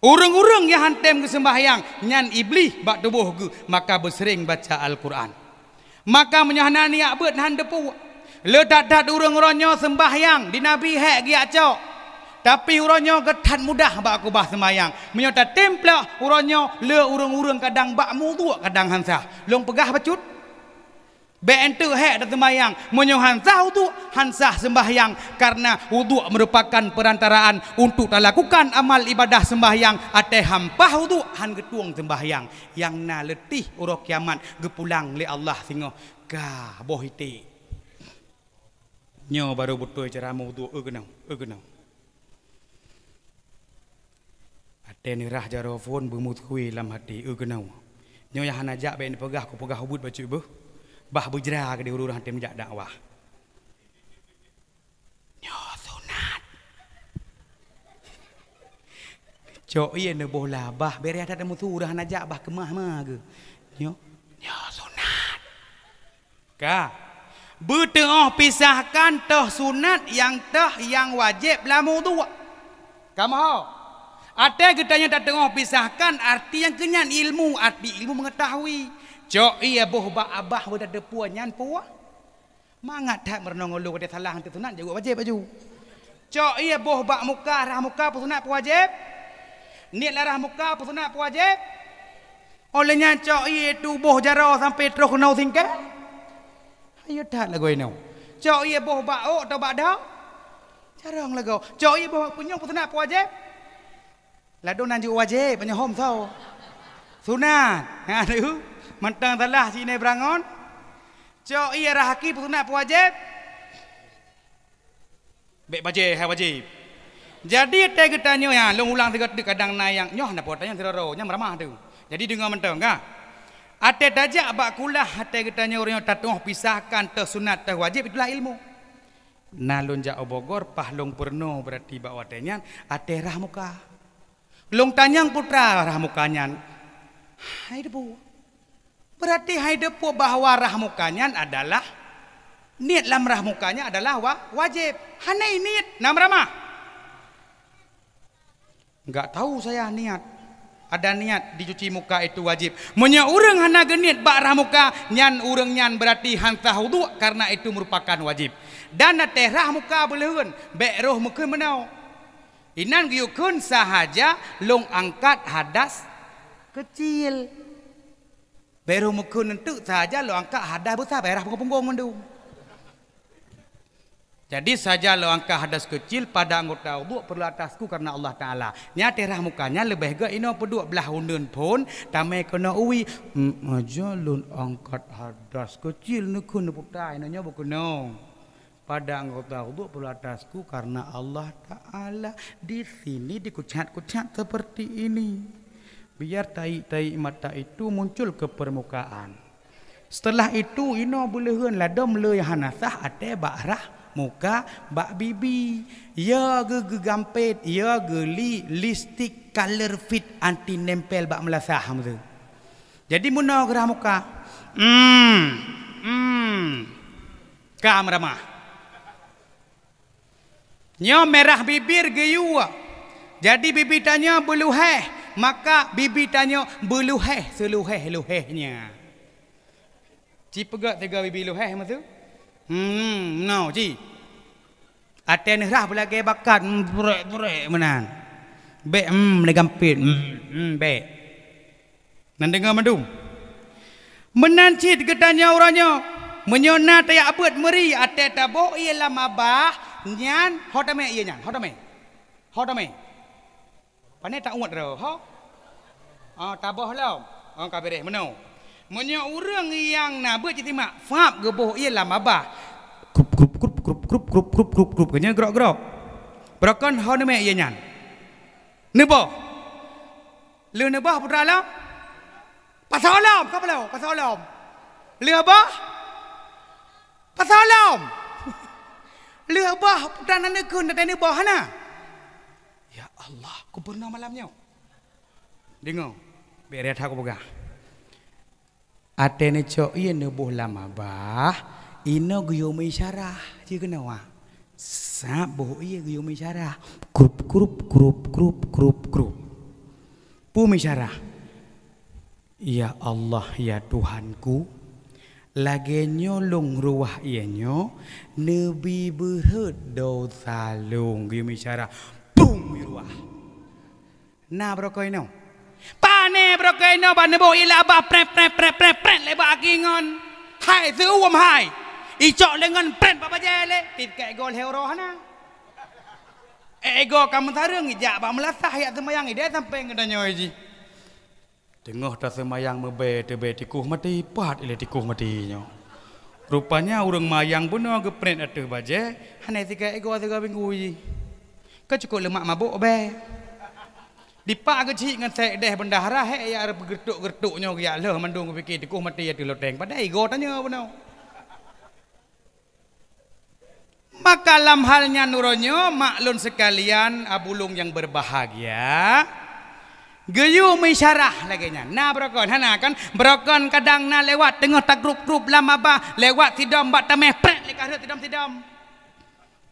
Urang-urang yang hantem ke sembahyang nyan iblis bak tubuh ke maka bersering baca Al-Quran. Maka menyahana niat bet han depu. Le tak urang-urangnya sembahyang di Nabi hek giak cok. Tapi urangnya getan mudah bak aku bah sembahyang. Menyata templak urangnya le urang-urang kadang bak muduk kadang hansah. Long pegah bacut. Bente hek dah sembahyang, menyo hansah wudu, hansah sembahyang karena wudu merupakan perantaraan untuk lakukan amal ibadah sembahyang ate hampah wudu han getuang sembahyang yang na letih urang kiamat gepulang li Allah singo ka boh iti nyo baru betul cara wudu eugenau ate ni rah jarofon bemut kui lam hati eugenau nyo yang hanajak ben pegah ku pegah ubud bacu beuh bah bujra ke di urang hantem jak dakwah. Nyo sunat. Cok ieu ne bola bah bere ada mutu urang najak bah kemah mah ge. Nyo sunat. Ka. Betengah pisahkan teh sunat yang teh yang wajib lamu tu. Kamu ho. Ada getanya tak tengah pisahkan arti yang kenyan ilmu, arti ilmu mengetahui. Cok iya boh ba abah boh dah puan nyan puah. Mangat tak mernongolu pada salah hantu sunat juga wajib baju. Cok iya boh ba muka rah muka sunat wajib. Niat larah muka sunat wajib. Olehnya cok iya tu boh jaro sampai terus kena singkat. Ayo tak lagu ini. Cok iya boh ba ok atau ba dah. Jarang lagu. Cok iya boh punya sunat wajib. Ladon nan juga wajib punya home tau. Sunat. Ha tu. Mentang salah sini berangon. Cok iya rahaki sunat wajib. Bek wajib. Jadi teh getanyo ya long ulang tiga kadang nayang nyoh na potanya teroro nya meramah tu. Jadi dengar mentang ka. Ate dajak bak kulah ate getanyo orang tatuh pisahkan teh sunat teh wajib itulah ilmu. Nalun jak Bogor pahlong perno berarti bak watenya ate rah muka. Long tanyang putra rah mukanya. Hai debu. Berarti hai depu bahwa rahmukanya adalah niat lam rahmukanya adalah wajib. Hanai niat nam ramah. Enggak tahu saya niat. Ada niat dicuci muka itu wajib. Munya urang hana niat bak rahmuka nyan urang nyan berarti hantah wudu karena itu merupakan wajib. Dan teh rahmuka beleun bek roh mukeun menau. Inan giyukeun sahaja long angkat hadas kecil. Baru mukun nentu saja lo angkat hadas besar berah punggung mendu. Jadi saja lo angkat hadas kecil pada anggota wudu perlu atasku karena Allah Taala. Nya terah mukanya lebih ke ino peduk belah undun pun tamai kena uwi aja lo angkat hadas kecil nekun putai ino nya bukuno. Pada anggota wudu perlu atasku karena Allah Taala di sini dikucat-kucat seperti ini. Biar tai-tai mata itu muncul ke permukaan. Setelah itu ino bolehun ladom le hanasah ate bakrah muka bak bibi. Ya ge gampet, ya ge lipstick color fit anti nempel bak melasah tu. Jadi muno gerah muka. Kamera Nyo merah bibir geyua. Jadi bibi tanya beluheh. Maka bibi tanya beluheh seluheh-luhehnya. Ci pegak tiga bibi luheh masa tu? No, ci. Aten rah belage bakat burek menan. Bek negampit. Bek. Nan dengar madum. Menan ci getanya orangnya. Menyona tayak abet meri ate tabo ialah mabah nyan hotame iya nyan hotame. Pane tak uat ro ha. Tabah lah. Kabere menau. Menyo urang yang na beut citimak fap geboh ialah mabah. Grup kenya grok. Berakon hotame iya nyan. Nebo. Le nebah putra alam. Pasal alam, kapalau, pasal alam. Le abah. Pasal alam. Le abah putra nanekun dan nebah hana. Ya Allah, ku pernah malamnya. Dengar. Beret aku pegah. Atene cok iya nebuh lama bah. Ino guyo mesyarah. Dia kena wah. Sab boh iya guyo mesyarah. Grup. Pumisyarah. Ya Allah ya Tuhanku, lagi nyolong ruah ianyo Nabi berhut dosa long pumisyarah. Bum ruah. Na brokoi no. Pane brokoi no ban bo ila ba pre leba akingon. Hai su wam hai. Icok lengan pren apa jele tit kai gol hero hana. Ego kamu tarung ijak ba melasah ya semayang ide sampai ngedanyo ji. Tengok dah semayang mebe tebe tikuh mati pat ile tikuh mati nyo. Rupanya urang mayang pun no gepret atu baje, hanai tiga ego tiga minggu ji. Ka cukup lemak mabuk be. Dipak kecil ngan sek deh bendahara he ya gertuk-gertuknya ya leh mandung fikir tikuh mati ya diloteng pada ego tanya pun no. Maka dalam halnya nuronyo maklun sekalian abulung yang berbahagia. Geyu misyarah laginya. Nah brokon hana kan brokon kadang na lewat tengah tak grup lama bah lewat tidam bak tameh prek lekah tidam.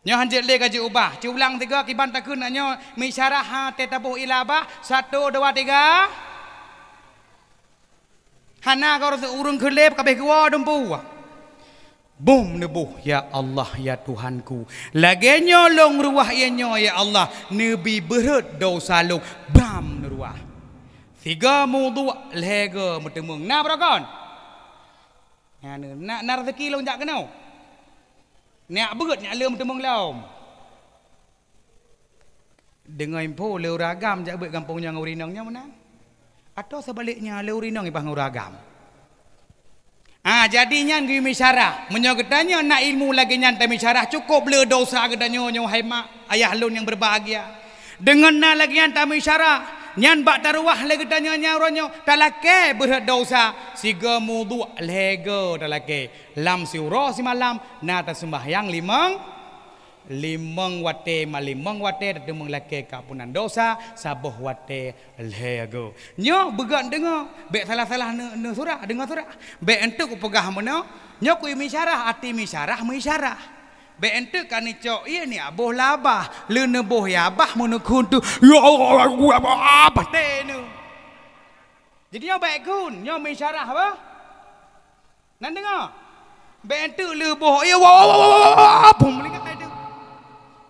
Nyo hanjit le gaji ubah. Ci ulang 3 kiban takun nyo misyarah ha tetabuh ilabah 1 2 3. Hana kau urung kelep kabeh gua dempu. Bum nebuh ya Allah ya Tuhanku. Lagi nyolong ruah ianyo ya Allah. Nabi berhut dosa long. Bam ruah. 3 mudu lega mutemung. Na brakon. Na rezeki long jak kenau. Nak berat nak le mutemung laum. Dengan impo le ragam jak bet kampungnya ngaurinangnya mana? Atau sebaliknya le urinang ipah ngauragam. Jadinya ngi misyarah menyogetanya nak ilmu lagi nyantai misyarah cukup le dosa gedanyo nyo hai mak ayah lun yang berbahagia dengan na lagi nyantai misyarah nyan bak taruah le gedanyo nyaronyo talake berhad dosa siga mudu lego talake lam siuro si malam na ta sembahyang limang wate malimang wate demeng lake kapunan dosa sabuh wate lego nyo began dengar bek salah-salah ne surah dengar surah bek entuk pegah meno nyo ku misyarah ati misyarah bek entuk kan cok iya ni aboh labah le neboh ya abah meno kuntu ya Allah gua apa tenu jadi nyo bek kun nyo misyarah apa nan dengar bek entuk le boh ya apa melingat ada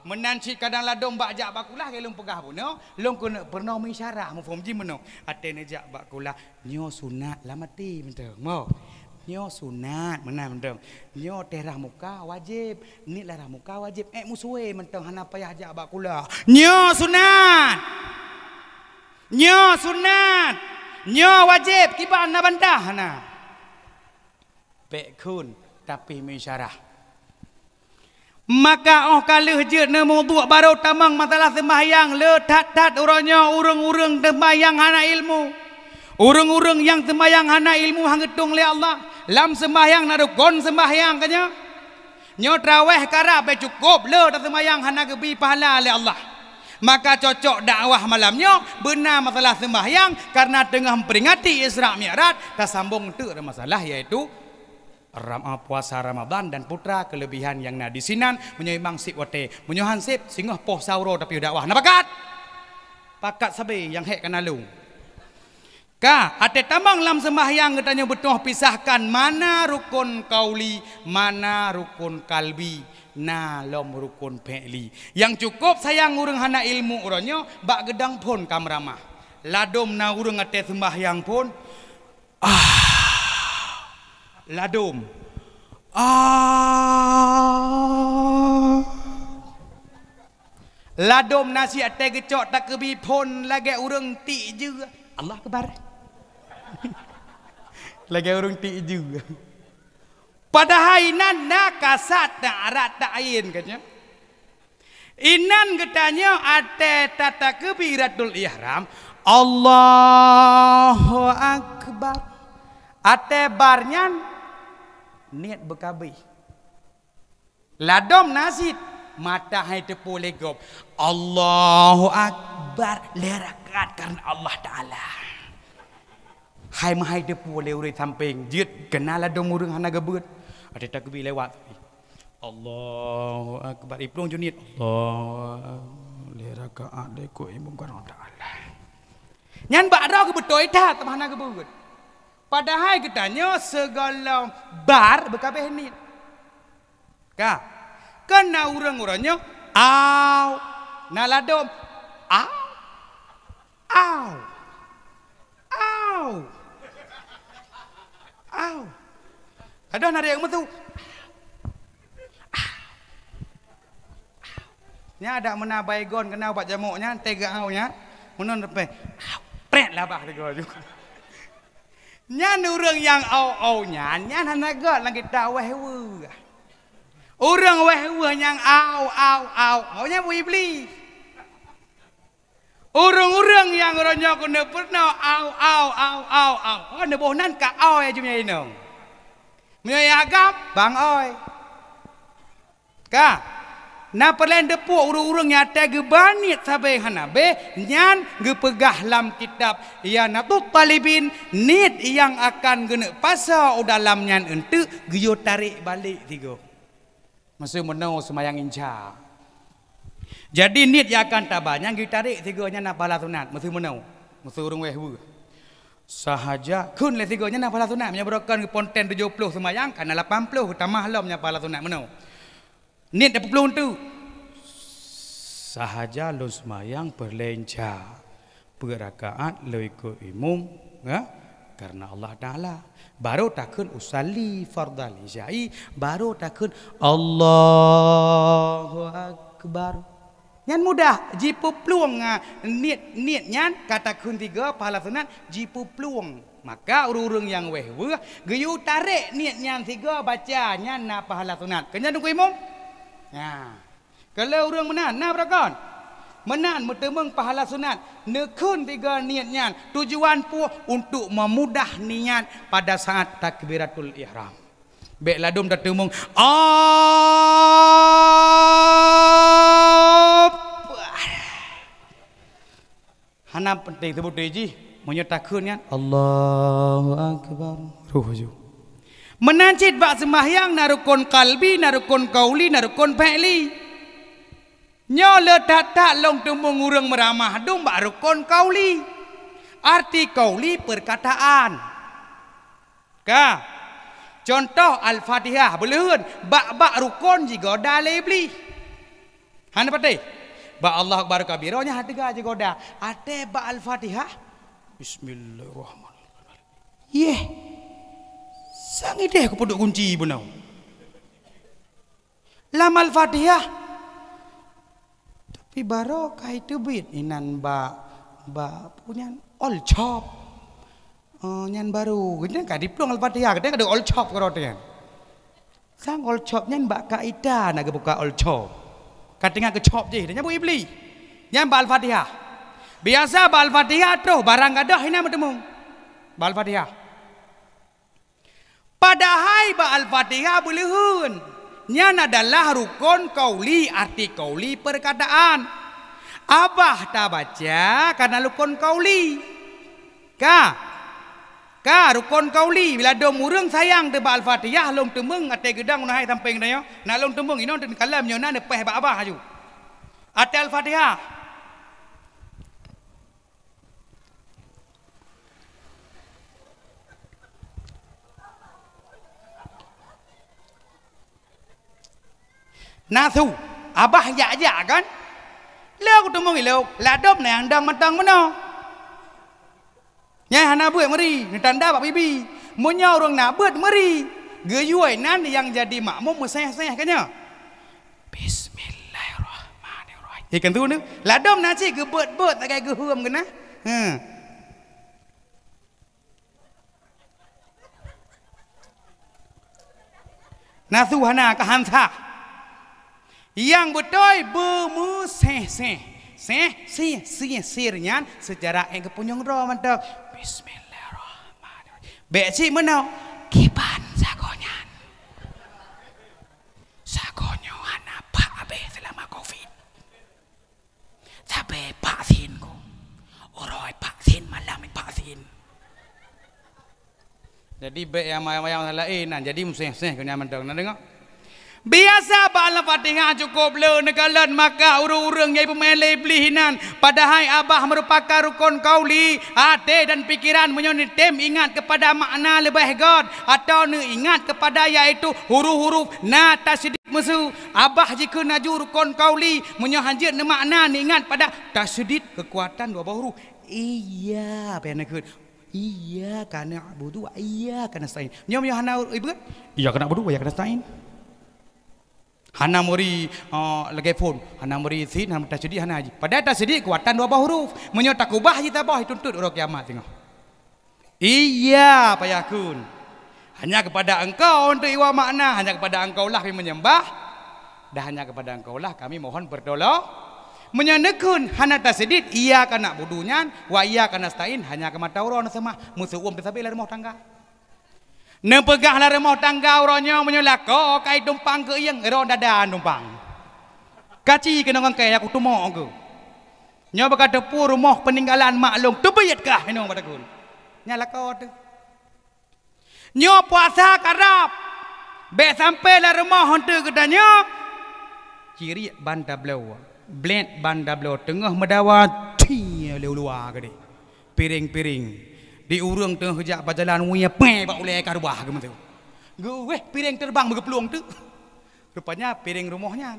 menanci kadang ladong bak jak bakulah ke long pegah pun no long kena pernah misyarah mu fom ji meno atene jak bakulah nyo sunat la mati menteng mo nyo sunat mana menteng nyo terah muka wajib ni larah muka wajib musuhe menteng hana payah jak bakulah nyo sunat nyo wajib kiban na bantah na pek kun tapi misyarah. Maka kalih je ne muduk baru tamang masalah sembahyang le tat uronyo urung sembahyang hana ilmu. Urung yang sembahyang hana ilmu hangetung le Allah. Lam sembahyang na rukun sembahyang kanya. Nyo traweh kara be cukup le dak sembahyang hana gebi pahala le Allah. Maka cocok dakwah malamnya benar masalah sembahyang karena tengah memperingati Isra Mi'raj tersambung tu masalah yaitu puasa Ramadan dan putra kelebihan yang na di sinan menyeimbang sip wate menyohan sip singoh poh sauro tapi dakwah na pakat sabe yang hek kanalung ka ate tamang lam sembahyang katanya betul pisahkan mana rukun kauli mana rukun kalbi na lom rukun fi'li yang cukup sayang urang hana ilmu uronyo bak gedang pun kamramah ladom na urang ate sembahyang pun ladum ladum nasi ate gecok tak kebi pon lagi urang ti je Allah kebar lagi urang ti je padahal inan na kasat na arat tak ain katanya inan katanya ate tata kebiratul ihram Allahu akbar ate barnyan niat berkabih ladom nasid mata hai tepu legop Allahu akbar lerakat karena Allah Ta'ala hai mahai tepu leuri samping jit kenal ladom urang hana gebut ada takbir lewat Allahu akbar iplong junit Allah lerakat deku ibu karena Ta'ala Nyan bakra ke betul dah tak mana ke burut. Padahal katanya segala bar berkabeh ni. Ka. Kena orang-orangnya au naladom au au au au. Ada nari yang betul. Nya ada mena baygon kena buat jamuknya tega aunya. Menon depe. Pret lah bah tega juga. Nya urang yang au-aunya nya hanaga lagi daweh-we. Orang weh-we yang au nya iblis. Orang-orang yang orangnya kena pernah au. Kena bohnan ka au ya jumnya inong. Menyai agam bang oi. Ka. Na perlen depu urang-urang nyata ge banit sabe hana be nyan ge pegah lam kitab ya natut talibin nit yang akan gena pasal dalam nyan ente ge yo tarik balik tiga. Masa menau semayang inca. Jadi nit yang akan tabanya ge tarik tiganya na pahala sunat masa menau. Masa urang weh-we. Sahaja kun le tiganya na pahala sunat nya berokan ponten 70 semayang kana 80 tambah lam nya pahala sunat menau. Niat dapat pelun tu. Sahaja lo semayang berlenca. Berrakaat lo ikut imam. Ya? Karena Allah Ta'ala. Baru takkan usalli fardal isya'i. Baru takkan Allahu Akbar. Yang mudah. Jipu peluang. Niat nyan kata kun 3 pahala sunat. Jipu peluang. Maka urung-urung yang weh-weh. Geyu tarik niat nyan 3 baca nyan na pahala sunat. Kena tunggu imam. Ya. Kalau orang menan, nah berakon. Menan bertemeng pahala sunat. Nekun 3 niatnya. Tujuan pun untuk memudah niat pada saat takbiratul ihram. Bek ladum dah temeng. Hana penting sebut ji. Menyetakun kan. Allahu Akbar. Ruh. Menancit bak sembahyang narukun kalbi, narukun kauli, narukun fi'li. Nyo letak long tembung urang meramah dum bak rukun kauli. Arti kauli perkataan. Ka. Contoh Al-Fatihah beleun bak rukun juga dalai beli. Hana patih. Bak Allah Akbar kabiranya hatiga juga ate bak Al-Fatihah. Bismillahirrahmanirrahim. Sang ide aku peduk kunci benau. Lam Al-Fatihah. Tapi barokah itu bit inan ba punya all chop. Nyan baru. Kita ka diplong Al-Fatihah, kita ada all chop kerotian. Sang all chop nyan ba kaidah nak buka all chop. Katinga ke chop je, nya bu ibli. Nyan ba Al-Fatihah. Biasa ba Al-Fatihah terus barang gadah hina bertemu. Ba Al-Fatihah. Padahal ba Al-Fatihah belehun. Nyan adalah rukun kauli, arti kauli perkataan. Abah tak baca karena rukun kauli. Ka rukun kauli bila dom urang sayang te ba Al-Fatihah long temeng ate gedang unai samping dayo. Nak long temeng inon den kalam nyona ne peh ba abah aju. Ate Al-Fatihah. Nasu, abah ya kan? Leo tu mongi leo, ladop na yang dang matang mana? Nyai hana buat meri, ni tanda pak bibi. Munya orang nak buat meri, geyuai nan yang jadi makmum meseh-seh kanya. Bismillahirrahmanirrahim. Ikan tu ni, ladop nasi gebet-bet tak kayak gehuam kena. Nasu hana kahansa. Yang betul sirnya secara yang kepunyung roh mantap. Bismillahirrahmanirrahim. Beci mana? Kiban sakonyan. Sakonyo hana pak abe selama Covid. Sabe vaksin ko. Oroi vaksin malam vaksin. Jadi be yang mayang lain jadi museh kena mantap. Nak dengar? Biasa bala Fatihah cukup le nekalan maka urang-urang yai pemain leblihinan padahal abah merupakan rukun kauli hati dan pikiran menyonitem ingat kepada makna lebih god atau ingat kepada yaitu huruf-huruf na tasydid musuh abah jika naju rukun kauli menyohanjit ne makna ingat pada tasydid kekuatan dua huruf iya penakut iya kana budu iya kana stain nyo hana ibu iya kana budu iya kana stain hana muri lagi phone hana muri sin hana tasydid hana haji pada tasydid kekuatan dua huruf menyo takubah kita bah tuntut urang kiamat tengok iya payakun hanya kepada engkau untuk iwa makna hanya kepada engkau lah kami menyembah dan hanya kepada engkau lah kami mohon berdoa menyanekun hana tasydid iya kana budunya wa iya kana stain hanya ke mata urang sama musuh tersabil rumah tangga nepegah lah rumah tangga orangnya menyolako kai tumpang ke yang ero dada tumpang kaci kena orang kaya aku tumok ke nya berkata pu rumah peninggalan maklum tebeyat kah ino padaku nyala kau tu nyo puasa karap be sampai lah rumah hantu katanya ciri banda blow blend banda blow tengah medawa ti luar ke piring-piring di urang tengah kerja berjalan muya pe bak ulai ka rubah ke tu. Gue piring terbang bergepeluang tu. Rupanya piring rumahnya.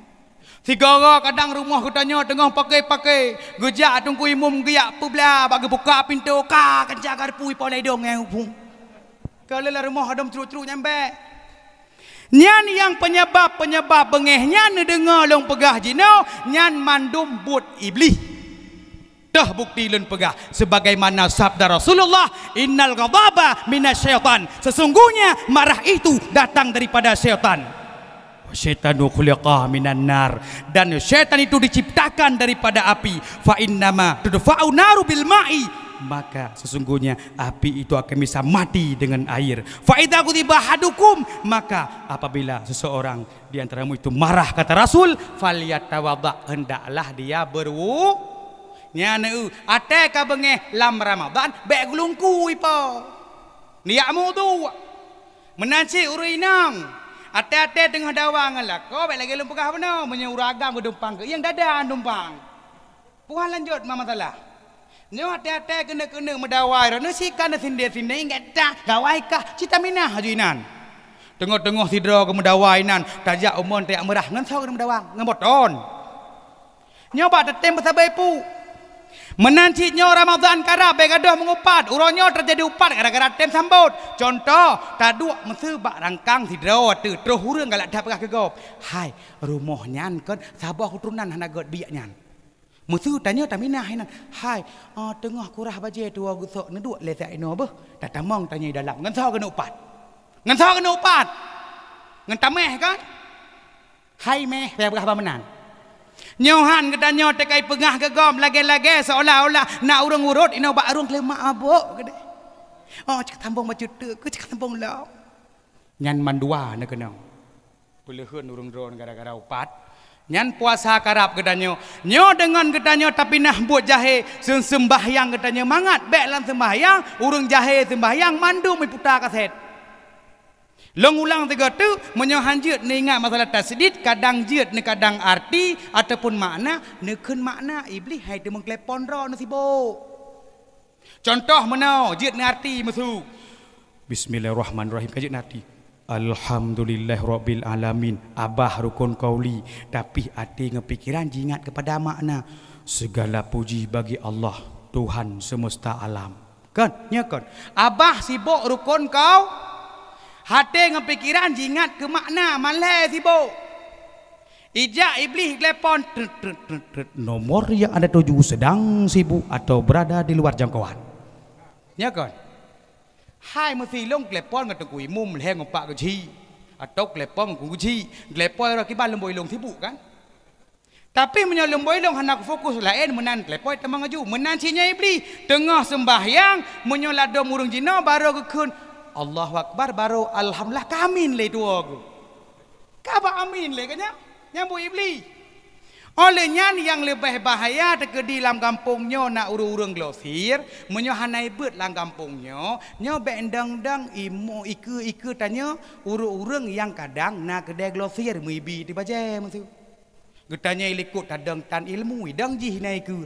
Si gara kadang rumah katanya tengah pakai-pakai. Gejak tunggu imum giak publa bagi buka pintu ka kencak garpu ipolai dong yang hubung. Kalau lah rumah adam teruk-teruk nyampe. Nyan yang penyebab bengehnya ne dengar long pegah jino nyan mandum but iblis. Dah bukti lun pegah sebagaimana sabda Rasulullah innal ghadaba minasyaitan sesungguhnya marah itu datang daripada syaitan syaitanu khuliqa minan nar dan syaitan itu diciptakan daripada api fa innama tudfa'u naru bil ma'i maka sesungguhnya api itu akan bisa mati dengan air fa idza ghadiba hadukum maka apabila seseorang di antaramu itu marah kata Rasul falyatawadda hendaklah dia berwudu nyana ate ka bengeh lam Ramadan be gulungku ipo niakmu tu menanci urinang ate tengah dawang lah ko be lagi lumpugah beno menyuragam kedumpang ke yang dada dumpang puan lanjut mama salah nyo ate kena medawai ro sikan sinde ingat dah gawai kah cita minah hajinan tengok-tengok sidra ke medawainan tajak umon tak merah ngan sau ke medawang ngamoton nyoba tetem bersabai pu menancinya Ramadan karab begadoh mengupat uronyo terjadi upat gara-gara tem sambut contoh taduk mesebak rangkang sidra tu terus urang galak dah pegah kegop hai rumahnya kan sabah keturunan hana god biaknya musuh tanya taminah hinan hai tengah kurah baje tu gusok neduk lesak ino beh tatamong tanya dalam ngan sao kena upat ngan tameh kan hai meh pegah menang nyohan katanya tekai pengah gegom lagi-lagi seolah-olah nak urang urut ino bak arung klemak abuk gede cak tambong baju tu ke cak tambong law nyan mandua nak kena peleheun urang drone gara-gara upat nyan puasa karab katanya nyo dengan katanya tapi nah buat jahe sembahyang katanya mangat bek lan sembahyang urang jahe sembahyang mandum iputa kaset long ulang tiga tu menyohanjut ni ingat masalah tasydid kadang jut ni kadang arti ataupun makna nekun makna iblis hai tu mengklepon ro nasibo contoh menau jut ni arti musuh bismillahirrahmanirrahim kajut arti alhamdulillahirabbil alamin abah rukun qauli tapi hati ngepikiran jingat kepada makna segala puji bagi Allah Tuhan semesta alam kan nya kan abah sibuk rukun kau hati ngepikiran jingat ke makna malai sibuk ijak iblis telepon nomor yang ada tuju sedang sibuk atau berada di luar jangkauan ya kan hai mesti long telepon ngetuk imum leh ngopak ke ji atau telepon ku ji telepon ra kiban lemboi long sibuk kan tapi menyolemboi long hendak fokus lain menan telepon temang aju menan sinya iblis tengah sembahyang menyoladom urang jina baru kekun Allahu Akbar baru alhamdulillah kamin le dua aku. Kaba amin le kanya nyambu iblis. Olehnya yang lebih bahaya di dalam kampungnya nak urung-urung glosir, menyo hanai bet dalam kampungnya, nyo bendang-dang imu iku tanya urung-urung yang kadang nak kedai glosir mibi di baje maksud. Getanya ilikut tadang tan ilmu idang jih nai ku.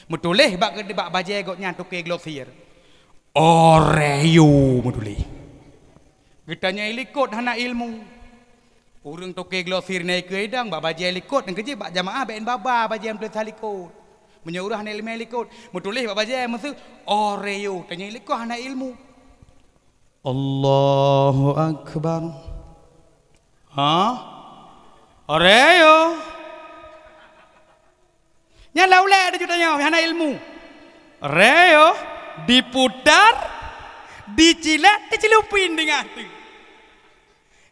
Metuleh bak kedai bak baje got nyantuk ke glosir. Oreyo metuleh. Getanya ilikut hana ilmu. Urang toke glosir naik ke edang bak baje likut dan kerja bak jamaah ben baba baje am tulis likut. Menyuruh hana ilmu likut. Metuleh bak baje maksud oreyo tanya likut hana ilmu. Allahu akbar. Ha? Oreyo. Nya laule ada jutanya hana ilmu. Oreyo diputar dicilat dicelupin dengan tu.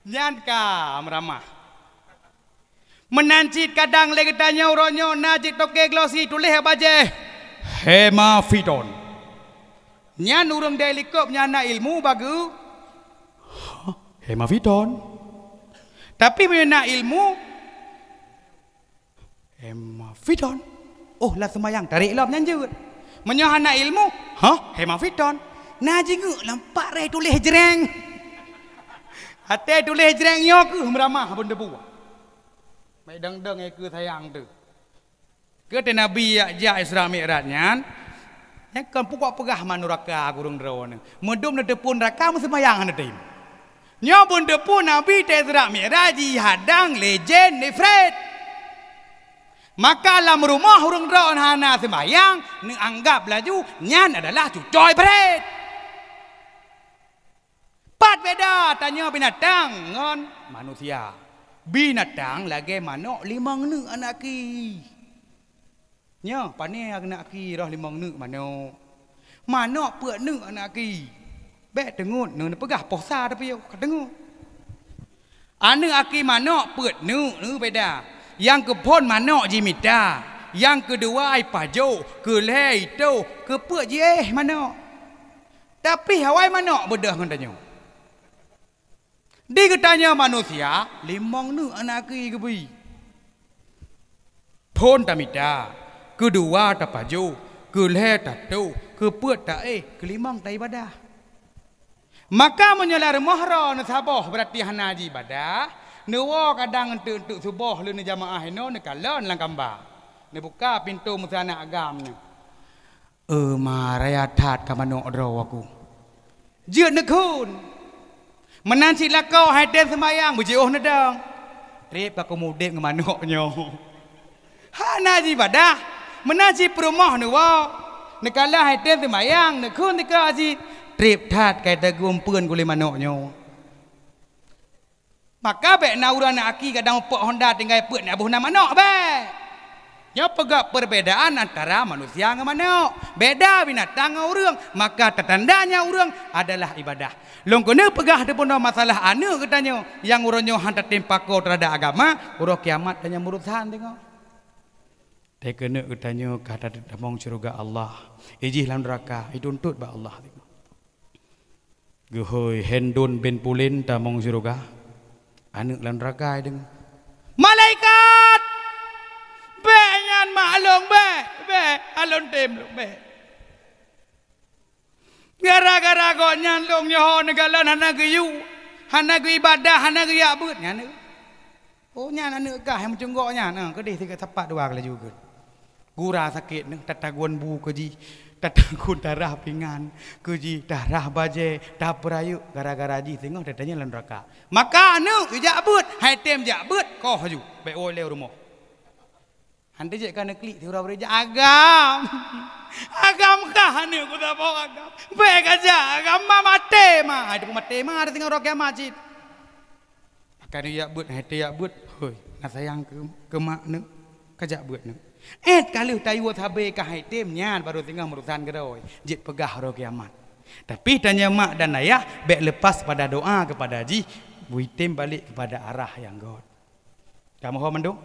Nyanka meramah menancit kadang lagi tanya uronyo najik toke glosi tulis baje hemafidon nyan urung delikop nyana ilmu bagu hemafidon tapi menyana ilmu hemafidon oh lah semayang tarik lom nyanjut menyana ilmu hemafidon najik lampak re tulis jereng hati tulis jereng nyok meramah benda buah. Mai dang-dang ke sayang tu. Ke Nabi ya Isra Mi'rajnya. Nya kan pukak pegah manuraka gurung drone. Medum na tepun raka semayang na tim. Nya benda pun Nabi te Isra Mi'raj hadang legend ni Fred. Maka dalam rumah gurung drone hana semayang ni anggap laju nyan adalah cucoy Fred. Pat beda tanya binatang ngon manusia. Binatang lagi manok limang nu anak ki. Nya pane anak ki roh limang nu manok. Manok puak nu anak ki. Bek dengut nu pegah posa tapi yo dengut. Anu aki manok puak nu beda. Yang kepon manok jimita. Yang kedua ai pajo, ke le itu, ke puak je manok. Tapi hawai manok bedah ngantanyo. Di ketanya manusia, limang nu anak ki kebi. Pon tamita, kedua tapaju, keleh tatu, keput tak kelimang tak ibadah. Maka menyelar mahra nasaboh berarti hanaji ibadah. Newa kadang untuk subuh lu ni jamaah ino nak kalon lang kamba. Ne buka pintu musana agam ni. Maraya tat kamano odro aku. Jeut nekun. Menanci lakau haden semayang berjauh nedang. Trip aku mudek ngemanoknya. Hana ibadah. Menanci perumah ni wa. Nekala haden semayang nekun tika aji. Trip tat kaya tegum pun gule manoknya. Maka bek nauran aki kadang pok Honda tinggal put nak buh nama manok bek. Nya pegak perbedaan antara manusia dengan manok. Beda binatang dengan urang. Maka tertandanya urang adalah ibadah. Long kena pegah depan masalah anu katanya. Yang urangnya hantar tempako terhadap agama. Urang kiamat tanya murusan tengok. Dia kena katanya kata damong syurga Allah. Ijih dalam neraka. Dituntut ba Allah. Gehoy hendun ben pulin damong syurga. Anu dalam neraka dengan. Malaikat! Benyan maklong be alon tem be. Gara-gara kau nyan long nyoh negalan hana geyu, hana ge ibadah, hana ge abut nyan. Oh nyan anu kah yang mencenggok nyan, kedih tiga tepat dua kali juga. Gura sakit ni, tataguan bu keji, tatagun darah pingan, keji darah baje, dah perayu gara-gara ji tengok datanya lan neraka. Maka anu ijak abut, hai tem jak abut kau haju, be oleh rumah. Anda je kan klik tiura bereja agam. Agam kah ni aku tak bawa agam. Baik aja agam mate mah. Ada mate mah ada tinggal rokia masjid. Akan dia buat hati ya buat. Hoi, nak sayang ke mak nu. Kajak buat nu. Kalau tayu tabe kah itemnya baru tinggal merusan geroi. Jit pegah rokia mat. Tapi tanya mak dan ayah baik lepas pada doa kepada haji, buitem balik kepada arah yang God. Kamu faham mendung?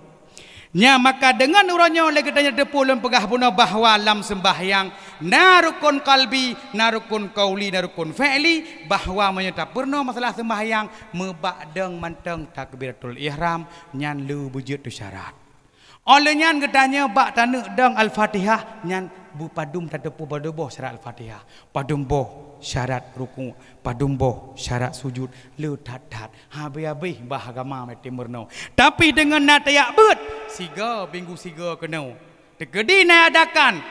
Nya maka dengan urangnya lagi tanya depulun pegah punah bahwa lam sembahyang narukun kalbi, narukun kauli, narukun fi'li bahwa menyata purna masalah sembahyang mebak deng manteng takbiratul ihram nyan lu bujut tu syarat. Olehnya gedanya bak tanuk dang Al-Fatihah nyan bu padum tadepu badoboh syarat Al-Fatihah. Padum boh syarat ruku, padum boh syarat sujud, le tat-tat. Habis-habis bah agama mesti merno. Tapi dengan natayak bet, siga minggu siga kena. Tegedi na adakan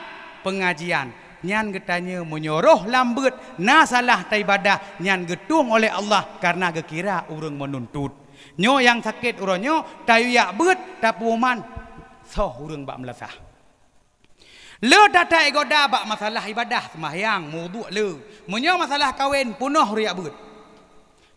pengajian. Nyan getanya menyoroh lambut na salah ibadah nyan getung oleh Allah karena gekira urang menuntut. Nyo yang sakit uronyo tayu yak bet tapuman so urang bak melasah. Le datai goda bak masalah ibadah sembahyang wudu le. Munyo masalah kahwin punuh riak bet.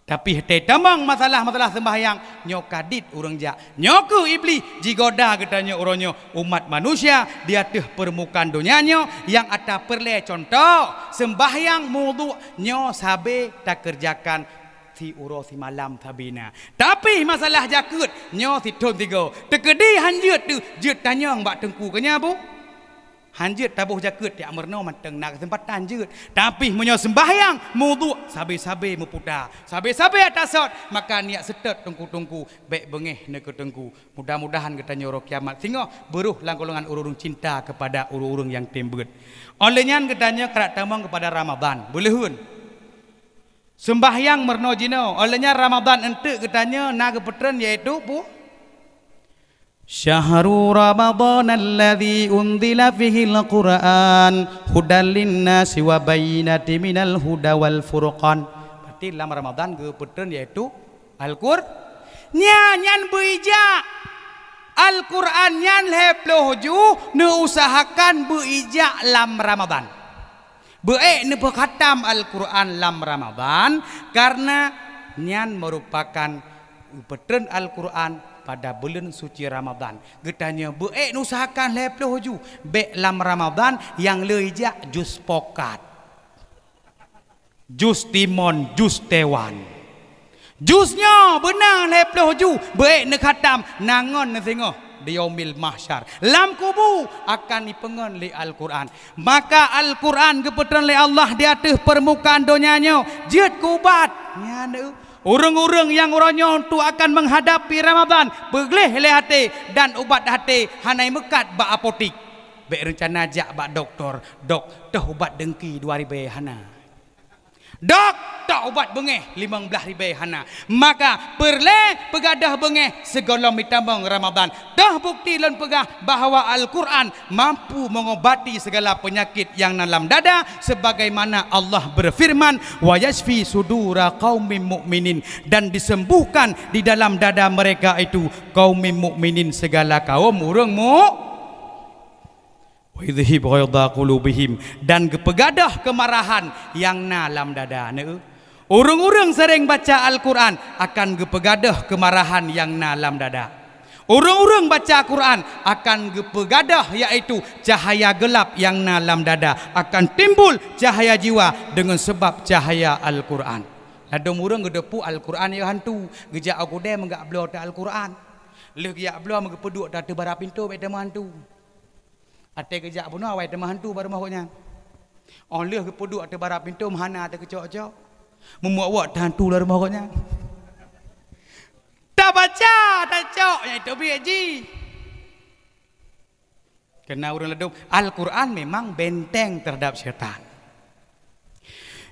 Tapi hete tamang masalah-masalah sembahyang nyo kadit urang jak. Nyo ke iblis jigoda katanya uronyo umat manusia di atas permukaan dunianya yang ada perle contoh sembahyang wudu nyo sabe tak kerjakan si uro si malam sabina. Tapi masalah jakut nyo si ton tiga. Tekedi hanjut tu jut tanyang bak tengku kenya bu. Hanjut tabuh jakut ya merno manteng nak kesempatan jut. Tapi menyo sembahyang wudu sabe-sabe meputar. Sabe-sabe atasot maka niat setet tengku-tengku baik bengeh ne ke tengku. Mudah-mudahan katanya ro kiamat singo beruh lang golongan urung cinta kepada urung-urung yang tembet. Olehnya katanya kerak tamang kepada Ramadan. Bolehun. Sembahyang merno jino. Olehnya Ramadan ente katanya naga petren yaitu bu Syahrul Ramadan alladzi unzila fihi al-Qur'an hudan lin-nasi wa bayyinatin minal huda wal furqan. Berarti dalam Ramadan ke petren yaitu Al-Qur'an. Nyan berijak Al-Qur'an nyan heploh ju ne usahakan berijak dalam Ramadan. Baik ne berkhatam Al-Quran dalam Ramadan karena nyan merupakan petren Al-Quran pada bulan suci Ramadan. Getanya baik ne usahakan leploh ju baik dalam Ramadan yang leijak jus pokat, jus timon, jus tewan. Jusnya benang leploh ju baik ne khatam nangon ne tengok di yaumil mahsyar lam kubu akan dipengen li Al-Quran. Maka Al-Quran kepetran li Allah di atas permukaan dunianya jid kubat nyana urang-urang yang uronyo tu akan menghadapi Ramadan begleh le hati dan ubat hati hanai mekat bak apotik bek rencana jak bak doktor dok teh ubat dengki 2000 hana dok tak ubat bengeh 15,000 hana. Maka perle pegadah bengeh segolong mitambang Ramadan. Dah bukti lan pegah bahawa Al-Quran mampu mengobati segala penyakit yang dalam dada sebagaimana Allah berfirman wa yashfi sudura qaumin mu'minin dan disembuhkan di dalam dada mereka itu qaumin mu'minin segala kaum urang Wa'idhib ghayda qulubihim dan kepegadah kemarahan yang dalam dada ne. Urang-urang sering baca Al-Quran akan kepegadah kemarahan yang dalam dada. Urang-urang baca Al-Quran akan kepegadah yaitu cahaya gelap yang dalam dada akan timbul cahaya jiwa dengan sebab cahaya Al-Quran. Adom urang gedepu Al-Quran ya hantu, gejak aku dem enggak belo ta Al-Quran. Leh giak belo mengepeduk ta bara pintu mek hantu. Ate kejak pun awai temah hantu baru mahuknya. Oleh ke peduk ate barap pintu mahana ate kecok-cok. Memuak-wak hantu lah mahuknya. Tak baca, tak cok, ya itu biji. Kena urang ledum, Al-Quran memang benteng terhadap syaitan.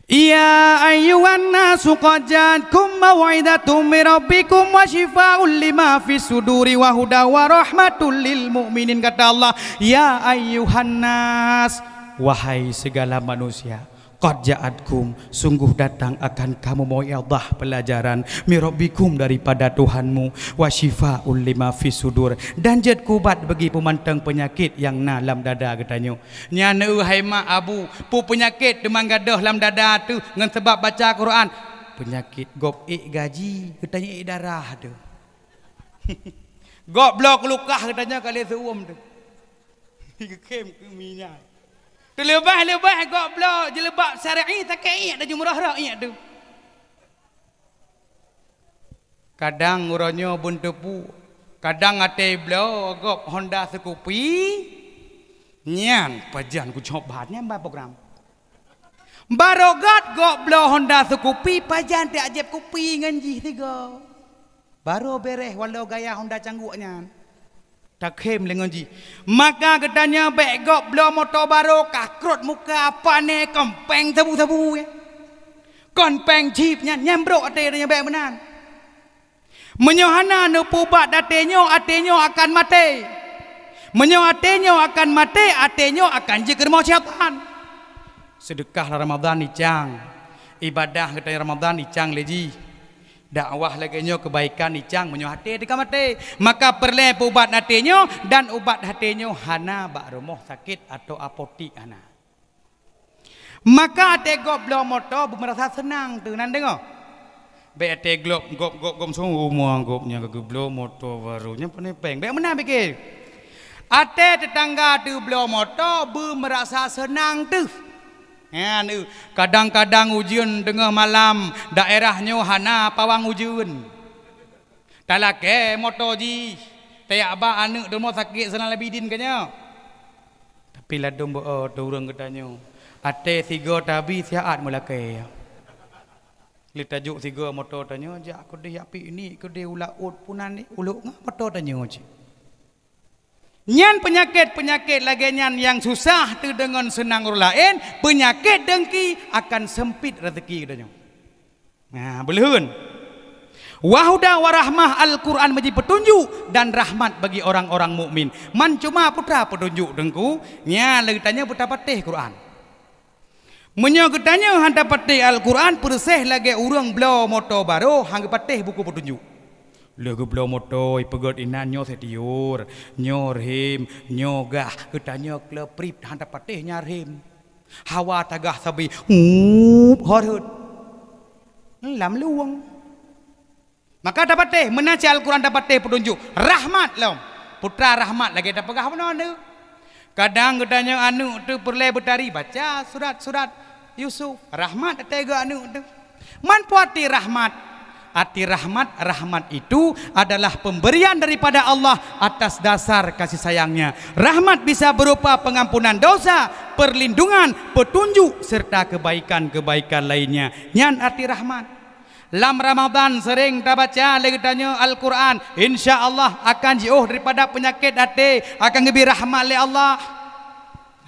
Ya ayyuhan nasu qad ja'atkum mau'izatum min rabbikum wa shifaa'un lima fis suduri wa huda wa rahmatul lil mu'minin kata Allah. Ya ayyuhan nas, wahai segala manusia, qad ja'atkum sungguh datang akan kamu mau'izah pelajaran min rabbikum daripada Tuhanmu wa shifaa'un lima fis sudur dan jad kubat bagi pemantang penyakit yang dalam dada katanya. Nyana hai mak abu pu penyakit demam gadah dalam dada tu dengan sebab baca Quran penyakit gop gaji katanya darah tu. Gop blok lukah katanya kali seuam tu. Kem ke minyak. Terlebah-lebah goblok jelebab syar'i tak kaya dah jumrah rakyat tu. Kadang uronyo bun tepu, kadang ate blo gop Honda Scoopy. Nyan pajan ku cobatnya mbak program. Barogat goblo Honda Scoopy pajan te ajeb kopi nganji tiga. Baru beres walau gaya Honda cangguknya. tak kem lengan ji. Maka katanya begok belo motor baru kakrot muka apa ne kempeng tabu-tabu ya. Konpeng jeepnya nyembrok atenya beg menan. Menyohana ne pubat atenyo akan mati. Menyo atenyo akan mati, atenyo akan jeker mau syaitan. Sedekah Ramadan icang. Ibadah katanya Ramadan icang leji. Dakwah lagi nyo kebaikan icang menyo hati dekat mati. Maka perle ubat hatinyo dan ubat hatinyo hana bak romoh sakit atau apotik hana. Maka ate gop blo moto merasa senang tu nan dengo. Be ate gop semua gopnya ke blo moto barunya penepeng. Be mana pikir? Ate tetangga tu blo moto merasa senang tu. Ya, kadang-kadang ujian tengah malam daerahnya hana pawang ujian. Talake motoji, tayak ba anak rumah sakit senang labidin kanya. Tapi ladung bo orang katanya, ate tiga tabi siat mulake. Litajuk tiga motor tanya, jak aku deh api ini, aku deh ulaut punan ni, uluk ngah motor tanya je. Nyan penyakit-penyakit lagi nyan yang susah tu dengan senang orang lain, penyakit dengki akan sempit rezeki katanya. Nah, belehun. Wahuda warahmah Al-Quran menjadi petunjuk dan rahmat bagi orang-orang mukmin. Man cuma putra petunjuk dengku, nya lagi tanya putra patih Quran. Menyo katanya handa patih Al-Quran persih lagi urang belo motor baru hang patih buku petunjuk. Lagu belau motor, pegot inan nyo setiur, nyor him, nyogah, ketanya kleprip, hantar patih nyarhim. Hawa tagah sabi, horhut. Lam luang. Maka dapat teh, menaci Al-Quran dapat teh petunjuk. Rahmat lom. Putra rahmat lagi dapat pegah mana anu. Kadang ketanya anu tu perle bertari, baca surat-surat Yusuf. Rahmat tega anu tu. Man puati rahmat. Arti rahmat itu adalah pemberian daripada Allah atas dasar kasih sayangnya. Rahmat bisa berupa pengampunan dosa, perlindungan, petunjuk, serta kebaikan-kebaikan lainnya. Nyan arti rahmat. Lam Ramadan sering kita baca lagi tanya Al-Quran. Insya Allah akan jauh daripada penyakit hati, akan lebih rahmat oleh Allah.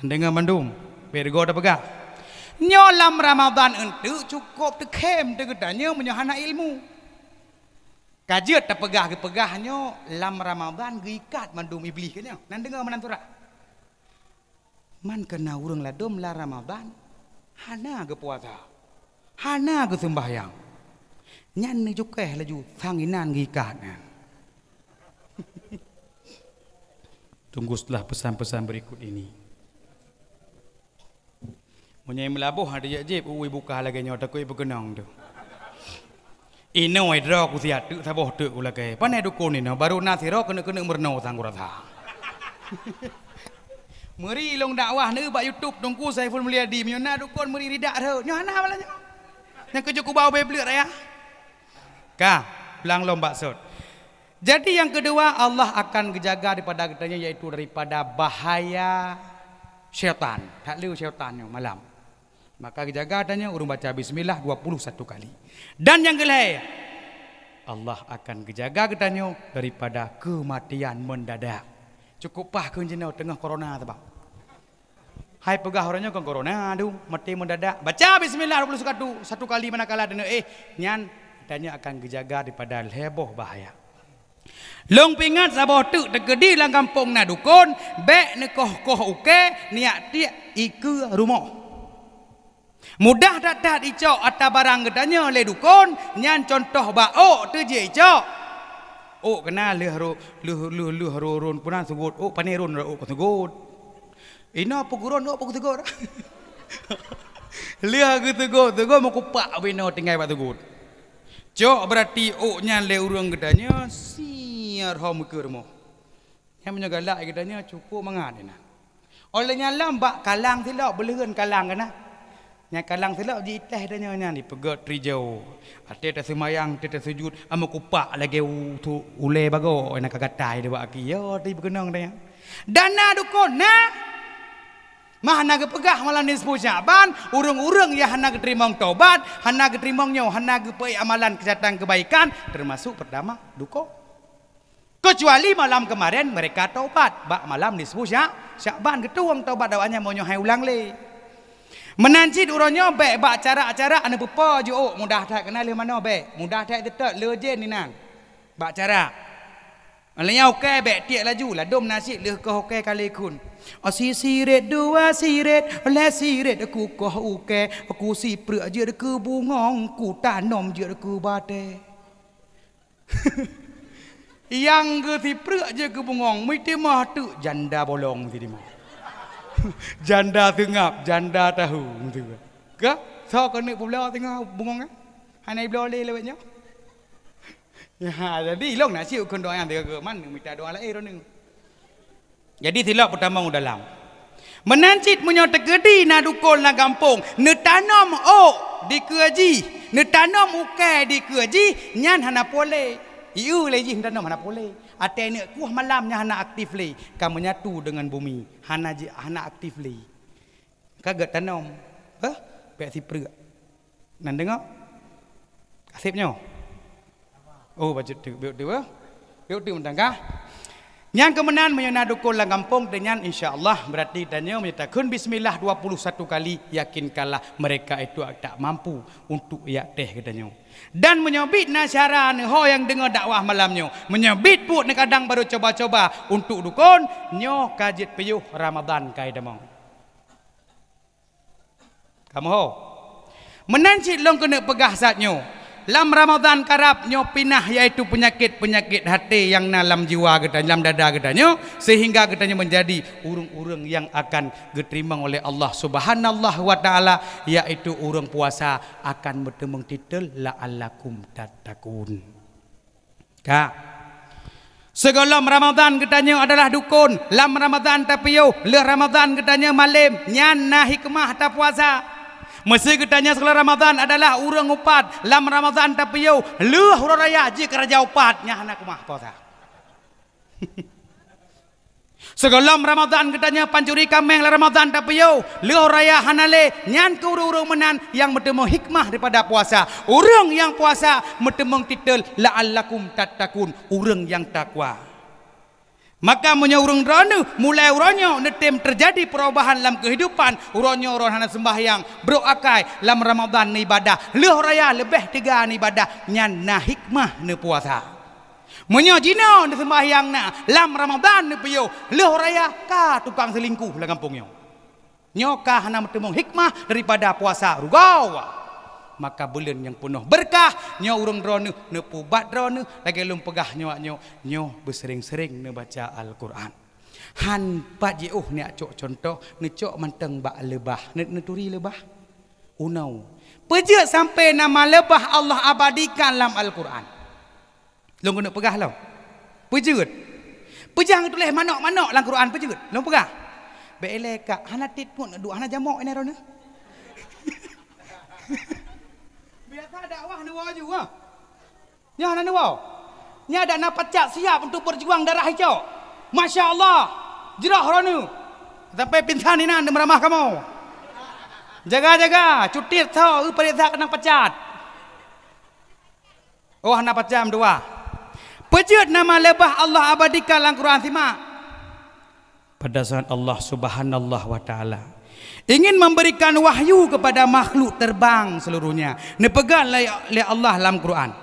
Dengar mandum, bergo dah pegang. Nyolam Ramadan itu cukup tekem tegedanya menyohana ilmu. Kajiat tak pegahnya lam Ramadan gikat mandum iblis kena. Nan dengar menantura. Man kena urang ladom la Ramadan. Hana ke puasa. Hana ke sembahyang. Nyan ni jukeh laju sanginan gikat. Tunggu setelah pesan-pesan berikut ini. Menyai melabuh ada jeb ui buka lagi nyota kui berkenang tu. Ino idra ku siat tu saboh tu ku lagi. Panai dukun ini baru nasiro kena merno sang kurasa. Meri long dakwah ni bak YouTube tunggu Saiful Mulyadi menyona dukun meri ridak tu. Nyohana balanya. Yang kerja ku bau beblek raya. Ka, belang lom baksud. Jadi yang kedua Allah akan kejaga daripada katanya yaitu daripada bahaya syaitan. Tak liu syaitannya malam. Maka jaga adanya urung baca bismillah 21 kali. Dan yang kelih Allah akan kejaga katanya daripada kematian mendadak. Cukup pah kunjinau tengah corona tu bang. Hai pegah orangnya kan corona tu mati mendadak. Baca bismillah 21 satu kali manakala dena nyan katanya akan kejaga daripada heboh bahaya. Long pingat saboh tu tegedi lang kampung na dukun bek nekoh-koh uke niat dia iku rumah. Mudah tak icok atau barang gedanya le dukun nyan contoh bao tu je icok. Oh kena run punan sugut. Oh panerun oh sugut. Ina pugurun oh pugusugut. Lihat gitu mau kupak bino tinggal batu sugut. Cok berarti oh nyan le urang gedanya siar hom ke rumah. Yang menyagalak gedanya cukup mangat ina. Olehnya lambak kalang silap belehan kalang kena. Yang kalang silap di itah danya ni pegat trijau. Ate tak semayang, ate tak sujud, amo kupak lagi tu ule bago nak kagatai dia baki. Yo ti berkenang dia. Dana dukun nah. Mah nak pegah malam ni 10 Syaban, urang-urang ya hana keterimong taubat, hana keterimong nyo, hana gepai amalan kesehatan kebaikan termasuk pertama dukun. Kecuali malam kemarin mereka taubat. Bak malam disebut Syakban ketuang taubat dawanya mau hai ulang le. Menancit uronyo baik bak cara-cara ane bepa je mudah tak kenal le mana baik. Mudah tak tetap lejen ni nang. Bak cara. Alanya okey baik tiak laju lah dom nasib leh ke okey kali kun. Siret dua siret le siret aku ko okey aku si prek je ke bungong ku tanom je ke bate. Yang ke si prek je ke bungong mesti mah tu janda bolong ti mah. Janda tengap, janda tahu tu. Ke? So kena pula tengah bungong kan? Hanai boleh lewatnya. Ya, jadi long nasi ukun doa yang tiga mana minta doa lah roning. Jadi silap pertama dalam. Menancit punya tegedi na dukul na kampung, ne tanam di keji, ne tanam ukai di keji, nyan hana pole. Iu lagi tanam hana pole. Ate ne kuah malamnya hana aktif le, kamu nyatu dengan bumi, hana aktif le. Kaget tanam. Pek si prek. Nan dengar? Kasipnya. Oh baca tu, biar tu mentangkah. Yang kemenan menyana dukul lang kampung dengan insya-Allah berarti tanya menyatakan bismillah 21 kali yakinkanlah mereka itu tak mampu untuk yak teh katanya. Dan menyabit nasyara ho yang dengar dakwah malamnya. Menyabit pun kadang baru coba-coba untuk dukun nyo kajit peyuh Ramadan kai damang. Kamu ho. Menancit long kena pegah satnyo. Lam Ramadan karab nyo pinah yaitu penyakit-penyakit hati yang dalam jiwa kita, dalam dada kita nyo sehingga kita menjadi urang-urang yang akan diterima oleh Allah Subhanahu wa taala yaitu urang puasa akan bertemu titel la'allakum tattaqun. Ka segala Ramadan kita nyo adalah dukun, lam Ramadan tapi yo le Ramadan kita nyo malam nyan nah hikmah ta puasa. Mesti katanya segala Ramadan adalah urang upat. Lam Ramadan tapi yo leuh urang raya je kerja upatnya anak kumah puasa. Segala Ramadan katanya pancuri kameng Ramadan tapi yo leuh raya hanale nyan ke urang menan yang bertemu hikmah daripada puasa. Urang yang puasa bertemu titel la'allakum tattaqun, urang yang takwa. Maka punya urang drone mulai uronyo netem terjadi perubahan dalam kehidupan uronyo orang hana sembahyang berokai dalam Ramadan ni ibadah leuh raya lebih 3 ni ibadah nyan na hikmah ni puasa munyo jino ni sembahyang na dalam Ramadan ni piyo leuh raya ka tukang selingkuh la kampungnya nyoka hana bertemu hikmah daripada puasa rugau. Maka bulan yang penuh berkah nyo urang drone ne pubat drone lagi lum pegah nyo bersering-sering ne baca Al-Quran. Han pat je ni acok contoh ne cok manteng bak lebah ne turi lebah unau. Peje sampai nama lebah Allah abadikan dalam Al-Quran. Lung kena pegah lau. Peje. Pejang tulis manok-manok dalam Quran peje. Lung pegah. Be eleka hana tit pun duk hana jamok ni rone. Biasa dakwah ni wah juga. Nya nak wah. Nya ada nak pecak siap untuk berjuang darah hijau. Masya-Allah. Jerah ranu. Sampai pinsan ni nak meramah kamu. Jaga-jaga, cutir tahu perintah kena pecat. Oh nak pecam dua. Pejut nama lebah Allah abadikan dalam Quran simak. Pada saat Allah Subhanahu wa taala ingin memberikan wahyu kepada makhluk terbang seluruhnya. Nepegang oleh Allah dalam Quran.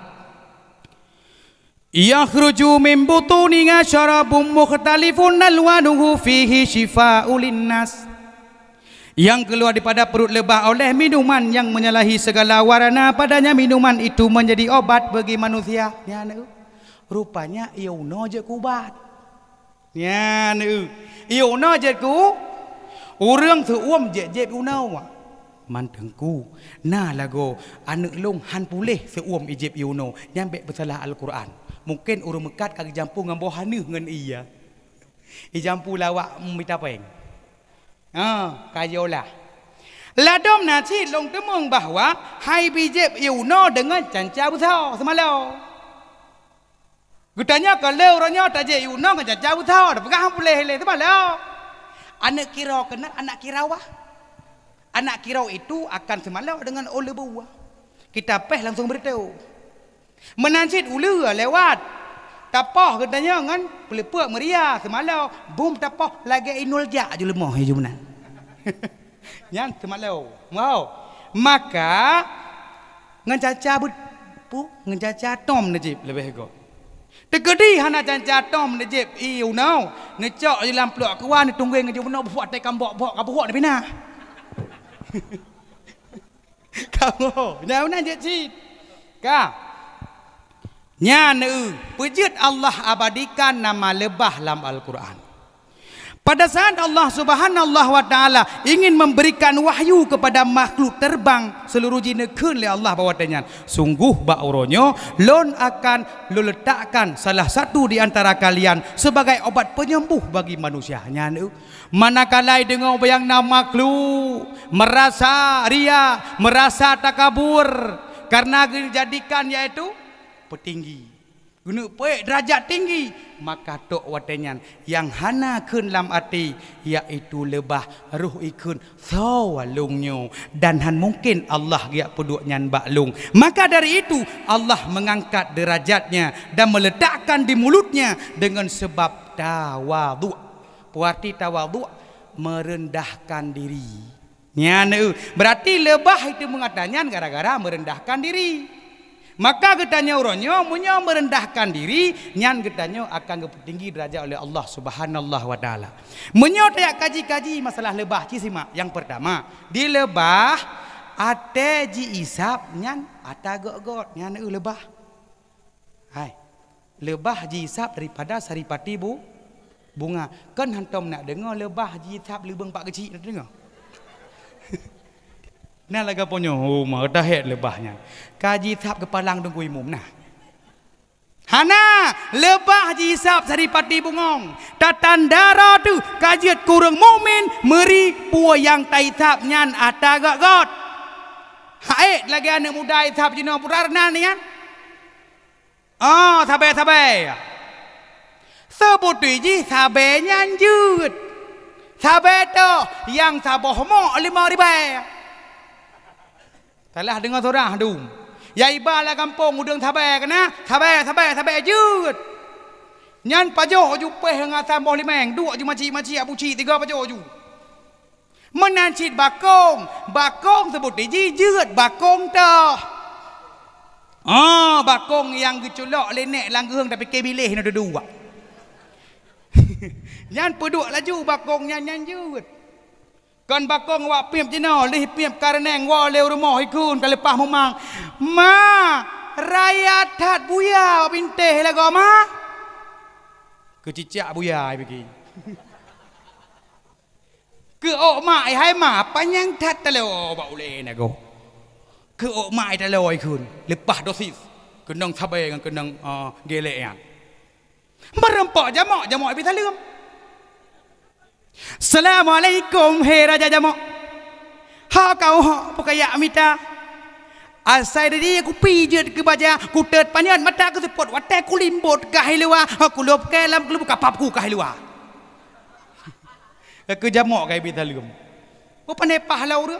Yakhruju min butuniha syarabun mukhtalifun alwanuhu fihi shifaa'un linnas. Yang keluar daripada perut lebah oleh minuman yang menyalahi segala warna padanya minuman itu menjadi obat bagi manusia. Ya nu. Rupanya ieuno je kubat. Ya nu. Ieuno je ku urang seuam je unau mantengku na lago anak long han pulih seuam ijib iuno nyampe bersalah Al-Quran mungkin urang mekat kag jampu ngambo hana ngan iya jampu lawak minta peng kayolah ladom nasi long temung bahwa hai bijib iuno dengan canca besar semalau gutanya kalau orangnya tak je iuno dengan canca besar dah pegang pulih le semalau. Anak kirau kena anak kirawah. Anak kirau itu akan semalau dengan oleh buah. Kita peh langsung beritahu. Menancit ula lewat. tapah katanya kan pelepek meria semalau bum tapah lagi inul jak je lemah je menan. Nyan semalau. Mau. Maka ngan caca pu ngan caca tom najib lebih go. Tegedi hana caca tom najib iu nau ngecok dalam peluk kawan tunggu ngaju benar buat tai kambok kabuh ni pina. Kamu nau je cit. Ka nyana pujud Allah abadikan nama lebah dalam Al-Quran. Pada saat Allah Subhanahu wa taala ingin memberikan wahyu kepada makhluk terbang seluruh jinekeun oleh Allah bawatannya, sungguh bauronyo lon akan letakkan salah satu di antara kalian sebagai obat penyembuh bagi manusia. Nyana manakala dengar bayang nama makhluk merasa ria, merasa takabur karena dijadikan yaitu petinggi, guna poek derajat tinggi, maka tok watenyan yang hana keun lam ati iaitu lebah ruh ikun sawalungnya dan han mungkin Allah dia peduk nyan baklung. Maka dari itu Allah mengangkat derajatnya dan meletakkan di mulutnya dengan sebab tawadhu. Puarti tawadhu merendahkan diri. Nyana berarti lebah itu mengatakan gara-gara merendahkan diri. Maka getanya uronyo munyo merendahkan diri nyan getanya akan tinggi derajat oleh Allah Subhanahu wa taala. Munyo tak kaji-kaji masalah lebah ci simak. Yang pertama, di lebah ate ji isap nyan ata got-got nyan lebah. Hai. Lebah ji isap daripada saripati bunga. Kan hantom nak dengar lebah ji isap lebeng pak kecil nak dengar. Nah laga ponyo mah dah het lebahnya. Kaji sap kepalang tunggu imum nah. Hana lebah jisap saripati bungong. Tatandara tu kajiat kurang mukmin meri pua yang tai sap nyan ata got. Haet lagi anak muda sap jino purarna ni kan. Oh sabai. Sebut ji sabai nyan jut. Sabai tu yang saboh mo 5,000. Salah dengar sorang dum. Ya ibalah kampung udang sabai kana, sabai jut. Nyan pajoh jupeh dengan samboh limeng, dua je maci abuci, tiga pajoh ju. Menancit bakong sebut di jut bakong dah. Bakong yang geculok lenek langgeng tapi kebilih nak dua. Nyan peduk laju bakong nyan jut. Kan bakong wak piam cina lih piam kareneng wa leu rumah ikun kalepah memang ma rakyat hat buya binteh lagu ma kecicak buya bagi ke ok mai hai ma panjang tat teleo ba ule nago ke ok mai teleo ikun lepah dosis kenang sabai dengan kenang gelek yang merempak jamak bi talem. Assalamualaikum hei raja jamak. Ha kau ha pukaya amita. Asai dari aku pijat ke baja, ku tet panyan mata ku sepot watai ku limbot kahai lewa, aku lop kelam ku buka papku kahai lewa. Ke jamak kai bitalum. Ku pandai pahlau re.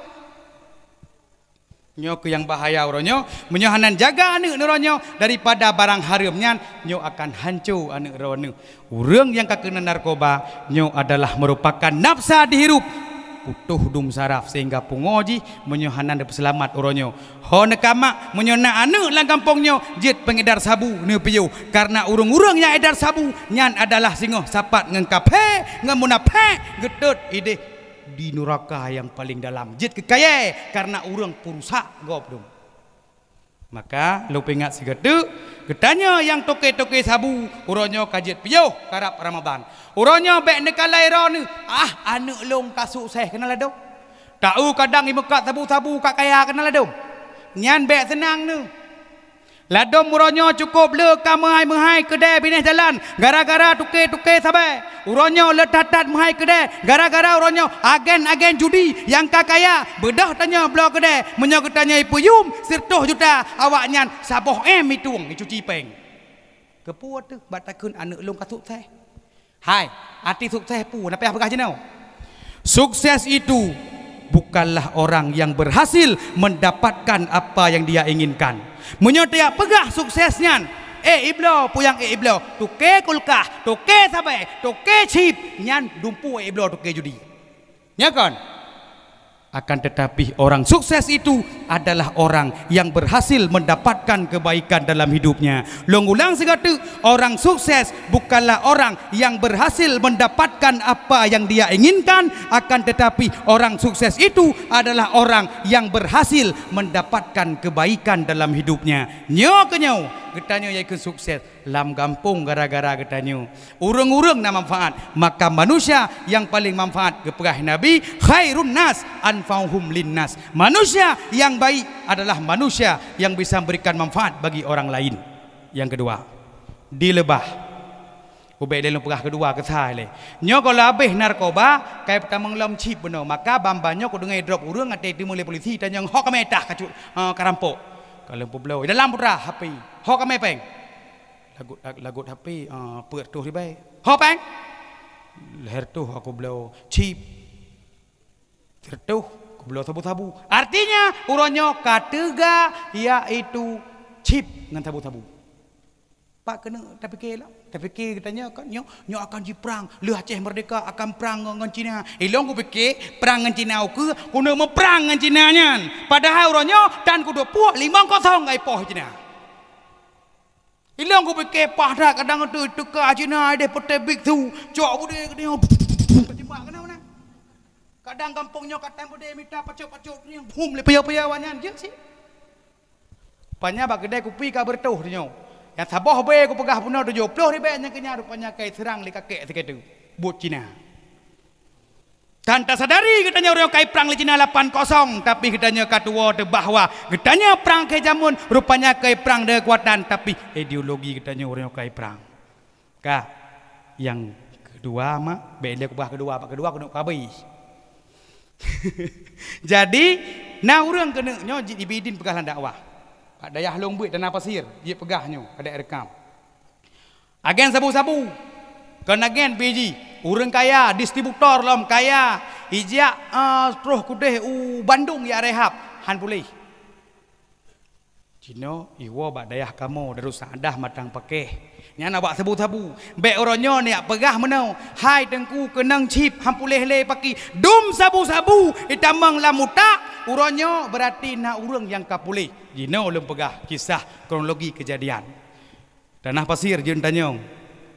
Nyo ke yang bahaya uronyo, menyohanan jaga anak neronyo daripada barang haramnya, nyo akan hancur anak neronyo. Urang yang kakena narkoba, nyo adalah merupakan nafsa dihirup. Utuh dum saraf sehingga pungoji menyohanan dapat selamat uronyo. Ho nekama menyona anak lang kampungnya jet pengedar sabu ne piu karena urang-urang yang edar sabu nyan adalah singoh sapat ngengkape ngamunape gedut ide di neraka yang paling dalam jet kekaya karena urang purusak goblong. Maka lu pengat segetu getanya yang toke-toke sabu uronyo kajet piyo karap Ramadan uronyo bek nekalai ron anu long kasuk seh kenal ado tahu kadang imekat sabu-sabu kak kaya kenal ado nyan bek senang nu ladom uronyo cukup le kamai kedai bineh jalan gara-gara tuke-tuke sabai uronyo le tatat mahai kedai gara-gara uronyo agen-agen judi yang kakaya bedah tanya blok kedai menyo ketanya ipuyum 100 juta awak nyan saboh mituang dicuci peng kepuat tu batakun anak long kasuk teh hai arti sukses pu apa apakah jenau sukses itu bukanlah orang yang berhasil mendapatkan apa yang dia inginkan. Menyotiak pegah suksesnya iblo puyang iblo tuke kulkah tuke sabai tuke chip nyan dumpu iblo tuke judi ya kan. Akan tetapi orang sukses itu adalah orang yang berhasil mendapatkan kebaikan dalam hidupnya. Longulang segatu, orang sukses bukanlah orang yang berhasil mendapatkan apa yang dia inginkan, akan tetapi orang sukses itu adalah orang yang berhasil mendapatkan kebaikan dalam hidupnya. Nyo kenyo getanya iaitu sukses lam gampung gara-gara getanya urang-urang na manfaat, maka manusia yang paling manfaat kepada Nabi khairun nas anfa'uhum linnas. Manusia yang baik adalah manusia yang bisa memberikan manfaat bagi orang lain. Yang kedua, dilebah ubek dalam pegah kedua kesah le nyo kalau habis narkoba kai pertama ngelam chip beno, maka bambanyo ko dengai drop urang ate dimulai polisi dan yang hok kametah kacut karampok kalau poblau dalam putra HP hok kame peng lagut HP ปิด tu ribai hok peng leher tu aku blau chip tertuh aku blau tabu-tabu, artinya uronyo ketiga yaitu chip dengan tabu-tabu. Pak kena tapi kelah tapi katanya kan nyo akan diperang le Aceh merdeka akan perang dengan Cina. Ilong ku fikir perang dengan Cina ku kena memperang dengan Cina nyan, padahal uronyo dan ku 2 puak 5-0 ai poh Cina. Ilong ku fikir pada kadang tu ke Cina ada pete big tu cok bude kena terjebak kena mana. Kadang kampungnya katan bude minta pacok-pacok ni bum le paya-paya wanyan je sih. Panya bak kedai kopi ka bertuh nyo. Yang sabah be aku pegah punau 70 ribu yang kenya rupanya kai serang li kakek segitu buat Cina. Dan tak sadari katanya orang kai perang li Cina 8-0, tapi katanya katua de bahwa katanya perang kai jamun rupanya kai perang de kekuatan, tapi ideologi katanya orang kai perang. Kah yang kedua mak beda kubah kedua apa kedua kena kabai. Jadi nah orang kena nyo dibidin pegah dakwah. Pak dayah long buit tanah pasir dia pegahnya ada rekam agen sabu-sabu kan agen biji urang kaya distributor lom kaya ijak terus kudeh Bandung ya rehab han pulih Cino iwo bak dayah kamu darus adah matang pakeh nyana bak sabu-sabu be oronyo ni pegah menau hai tengku kenang chip han pulih le paki dum sabu-sabu itamang lamuta uronyo berarti na urang yang kapulih. Jino ulun pegah kisah kronologi kejadian. Tanah pasir jin tanyong.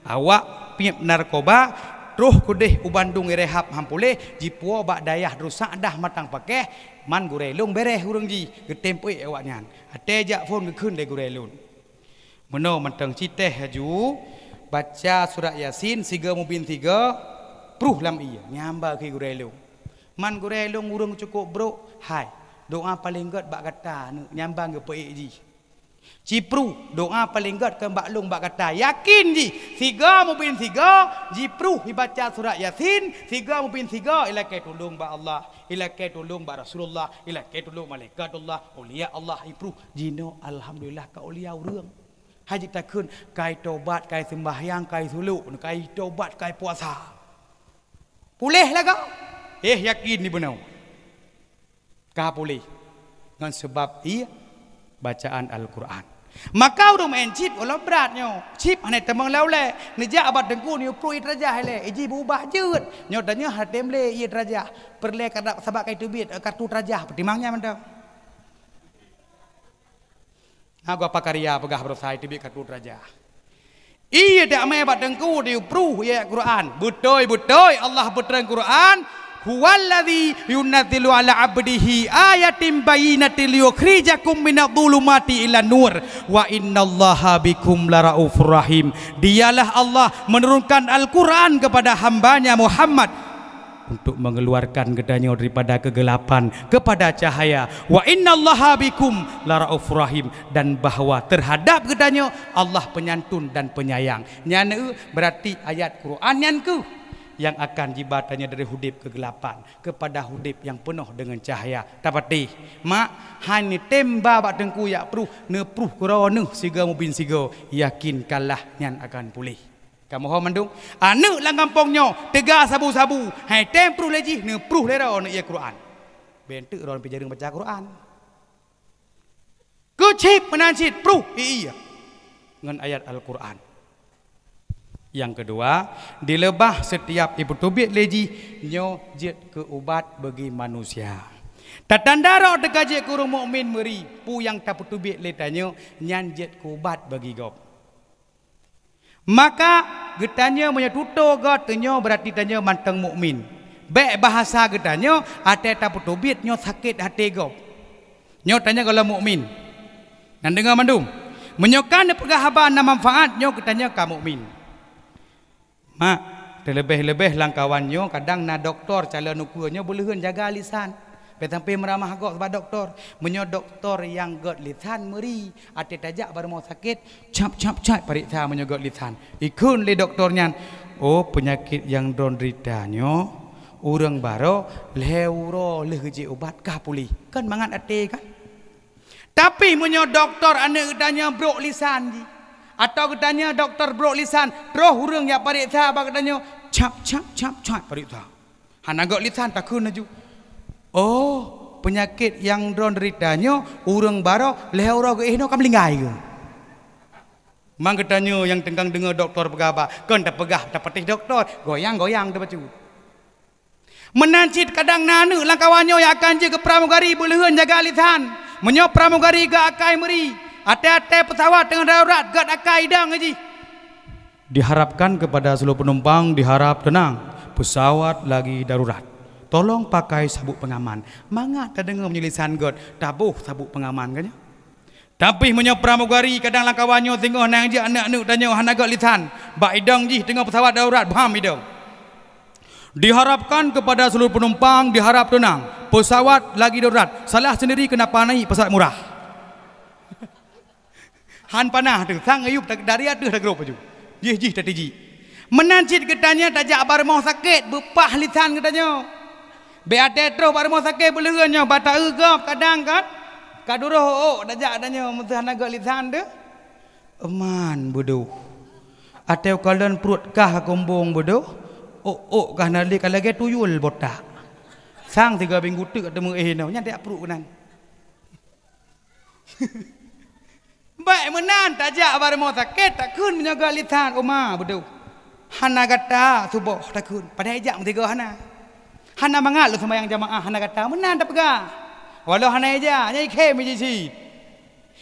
Awak piep narkoba roh kudeh u Bandung rehab hampuleh jipuo bak dayah rusak dah matang pakeh man gurelung bereh urang ji getempoi awak nyan. Ate jak phone keun de gurelun. Meno mentang citeh haju baca surat Yasin 3 mubin 3 pruh lam iya nyamba ke gurelung. Man gurelung urang cukup bro hai doa paling god bak kata nyambang ke pei ji cipru doa paling god ke bak long bak kata yakin ji 3 mubin 3 jipru dibaca surat Yasin 3 mubin 3 ilakai tolong bak Allah ilakai tolong bak Rasulullah ilakai tolong malaikatullah ulia Allah ipru jino alhamdulillah ka ulia urang haji takun kai tobat kai sembahyang kai suluk kai tobat kai puasa pulih lah kau yakin ni benau kah boleh dengan sebab ia bacaan Al-Quran. Maka udah main chip olah beratnya chip ane temang laule nejak abad dengku ni pro itrajah le iji berubah jeut nyo tanya hatem le ia trajah perle kada sabak kai tubit kartu trajah pertimangnya mantap aku apa karya pegah bersai tubit kartu trajah iya dak mai abad dengku di pro ya Quran betul Allah berterang Quran huwallazi yunazzilu ala abdihi ayatin bayyinatin liyukhrijakum minadh-dhulumati ila nur wa innallaha bikum laraufur rahim. Dialah Allah menurunkan Al-Quran kepada hambanya Muhammad untuk mengeluarkan gedanya daripada kegelapan kepada cahaya. Wa innallaha bikum laraufur rahim, dan bahwa terhadap gedanya Allah penyantun dan penyayang. Nyana berarti ayat Quran yang ke yang akan jibatannya dari hudip kegelapan kepada hudip yang penuh dengan cahaya. Tapati mak hani temba bak dengku yak pruh ne pruh kurone siga mubin siga yakinkanlah nyan akan pulih. Kamu ho mandung anu lang kampungnya tega sabu-sabu hai tem pruh leji ne pruh lera ne ya Quran. Bentuk ron pijareng baca Quran. Kecip menancit pruh iya. dengan ayat Al-Quran. Yang kedua, dilebah setiap ibu tubik leji nyo jet ke ubat bagi manusia. Tatandaro dekaje ku orang mukmin meri pu yang tapu tubik letanyo nyan jet ke ubat bagi gop. Maka getanya punya tuto got tenyo berarti tanyo manteng mukmin. Baik bahasa getanya ate tapu tubik nyo sakit hati gop. Nyo tanya kalau mukmin. Dan dengar mandum. Menyokan pegahaban dan manfaat nyo getanya ka mukmin. Mak, terlebih-lebih langkawannya kadang na doktor calon nukunya boleh jaga lisan. Sampai meramah gok sebab doktor. Menyo doktor yang got lisan meri. Ate tajak baru mau sakit. Cap periksa menyo got lisan. Ikun le doktornya. Oh penyakit yang don deritanya. Orang baru leuro lehji obat kah pulih. Kan mangat ate kan. Tapi menyo doktor anak tanya brok lisan ji. Atau katanya doktor brok lisan roh hurung ya periksa apa katanya cap periksa hana gok lisan takun aju. Oh penyakit yang don deritanya hurung baro leuro ge no kam linggai ke mang katanya yang tenggang dengar doktor pegaba kan tak pegah tak petih doktor goyang tu bacu menancit kadang nanu langkawannya yang akan je ke pramugari boleh jaga lisan menyo pramugari ga akai meri. Ate-ate pesawat dengan darurat gad akai dang haji. Diharapkan kepada seluruh penumpang diharap tenang. Pesawat lagi darurat. Tolong pakai sabuk pengaman. Mangat tak dengar penyelisan gad tabuh sabuk pengaman kan? Tapi menyo pramugari kadang langkawannya tengok nang je anak-anak tanya hana gad lisan. Bak idang ji tengah pesawat darurat baham idang. Diharapkan kepada seluruh penumpang diharap tenang. Pesawat lagi darurat. Salah sendiri kenapa naik pesawat murah. Han panah tu sang ayub dari ada dah grup aju. Jih tadi ji. Menancit katanya tajak bar mau sakit bepah lisan katanya. Be ate terus bar mau sakit beleunya bata egap kadang kan. Kaduroh tajak katanya muthan agak lisan tu. Eman bodoh. Ate kalian perut kah gombong bodoh. Kah nali kalage tuyul botak. Sang 3 minggu tu ketemu no nya tak perut kenan. Baik menan tajak bar mau sakit takun menjaga lisan oma bodoh. Hana kata subuh takun pada ejak mentiga hana mangat lu sembahyang jamaah hana kata menan tak pegah. Walau hana ejak nyai khem ji.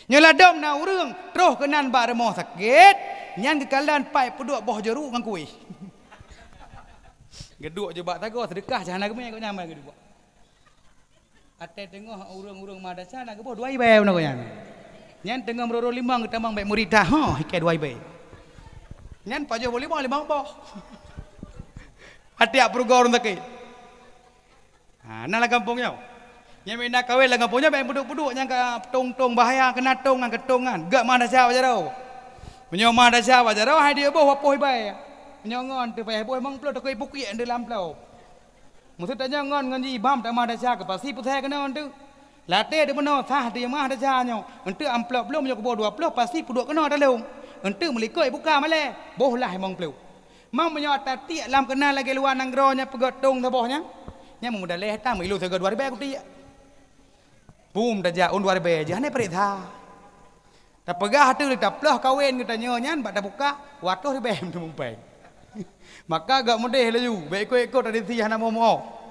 Nyeladom na urang terus kenan bar mau sakit nyan kekalan pai peduk boh jeruk ngan kuih. Geduk je bak tago sedekah jana kemai kau nyaman geduk. Ate tengok urang-urang madrasah nak boh 2 ibai nak nyan. Nyan tengah meroro limang ketambang baik muridah hikai 2 ibai. Nyan pajo boleh limang boh. Hati apru gor tak. Nah kampungnya. Yang mina kawin lah kampungnya baik buduk-buduk yang ke tong-tong bahaya kena tong ngan ketongan. Gak madrasah wajarau. Menyo madrasah wajarau hai dia boh apoh ibai. Nyongon tu payah boh emang plo takoi pukik dalam plau. Maksud tanya ngon ngan ji bam tak madrasah ke pasti putai kena tu. Latih dia benar sah dia mah ada jahannya. Ente amplop belum menyok boh 20 pasti puduk kena dalam. Ente melikoi buka male. Boh lah emang peluk. Mang menyok tati lam kena lagi luar nanggronya pegatong tabohnya. Nya mudah leh tam ilu sega 2000 aku ti. Bum dah ja 2000 je hane perintah. Tak pegah tu tak plah kawin katanya nyan bak dah buka watuh ribem tu mumpeng. Maka agak mudih laju. Baik ikut tradisi hana mau.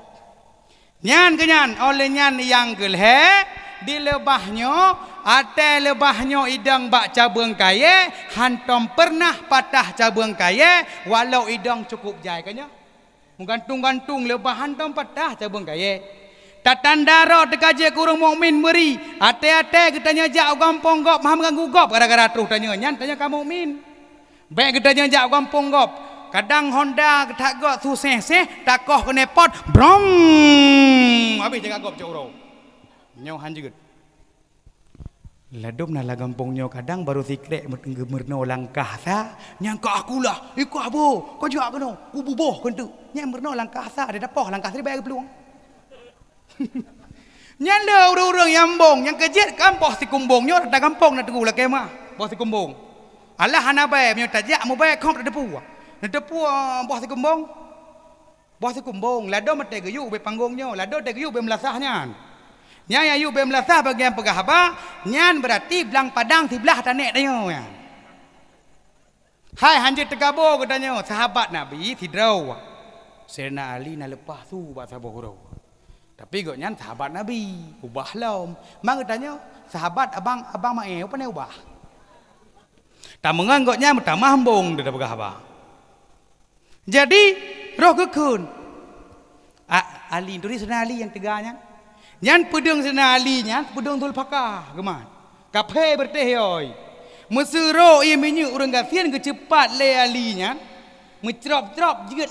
Nyan kenyan oleh nyan yang gelhe di lebahnya ate lebahnya idang bak cabang kaya hantom pernah patah cabang kaya walau idang cukup jai kanya menggantung-gantung lebah hantom patah cabang kaya tatandaro dekaje kurang mukmin beri ate-ate katanya jak gampong gop maham ganggu gop gara-gara terus tanya nyan tanya kamu mukmin baik katanya jak gampong gop. Kadang Honda tak gok susah takoh kena pot brom habis jaga gop coro nyo hanjut ladum na lagampongnya kadang baru sikrek merno langkah sa nyang ka akulah ikut abo kau juga kena bubuh kentu nyang merno langkah sa ada dapoh langkah sri bayar peluang nyang le urang yambong yang kejet kampung si kumbongnya ada kampung nak teguh lah kemah bos si kumbong alah hanabai punya tajak mu baik kau tak depu Nedepu bos si kumbong. Bos si kumbong. Lado mati geyu be panggungnya. Lado te geyu be melasahnya. Nya ayu be melasah bagian pegah apa? Nyan berarti belang padang sebelah tanek dia. Hai hanjir tegabur katanya sahabat Nabi tidrau. Sayyidina Ali nak lepas tu buat sahabat hurau. Tapi goknya sahabat Nabi ubah lom. Mang katanya sahabat abang mae apa ni ubah. Tak menganggotnya pertama hambung dah berkah. Jadi roh kekun. Ali tu ni Sayyidina Ali yang teganya. Nyan pedang Sayyidina Ali nyan pedang tul pakah geman. Kape berteh oi. Mesero ia minyak orang gafian ke cepat le Ali nyan. Mencerop-cerop jeut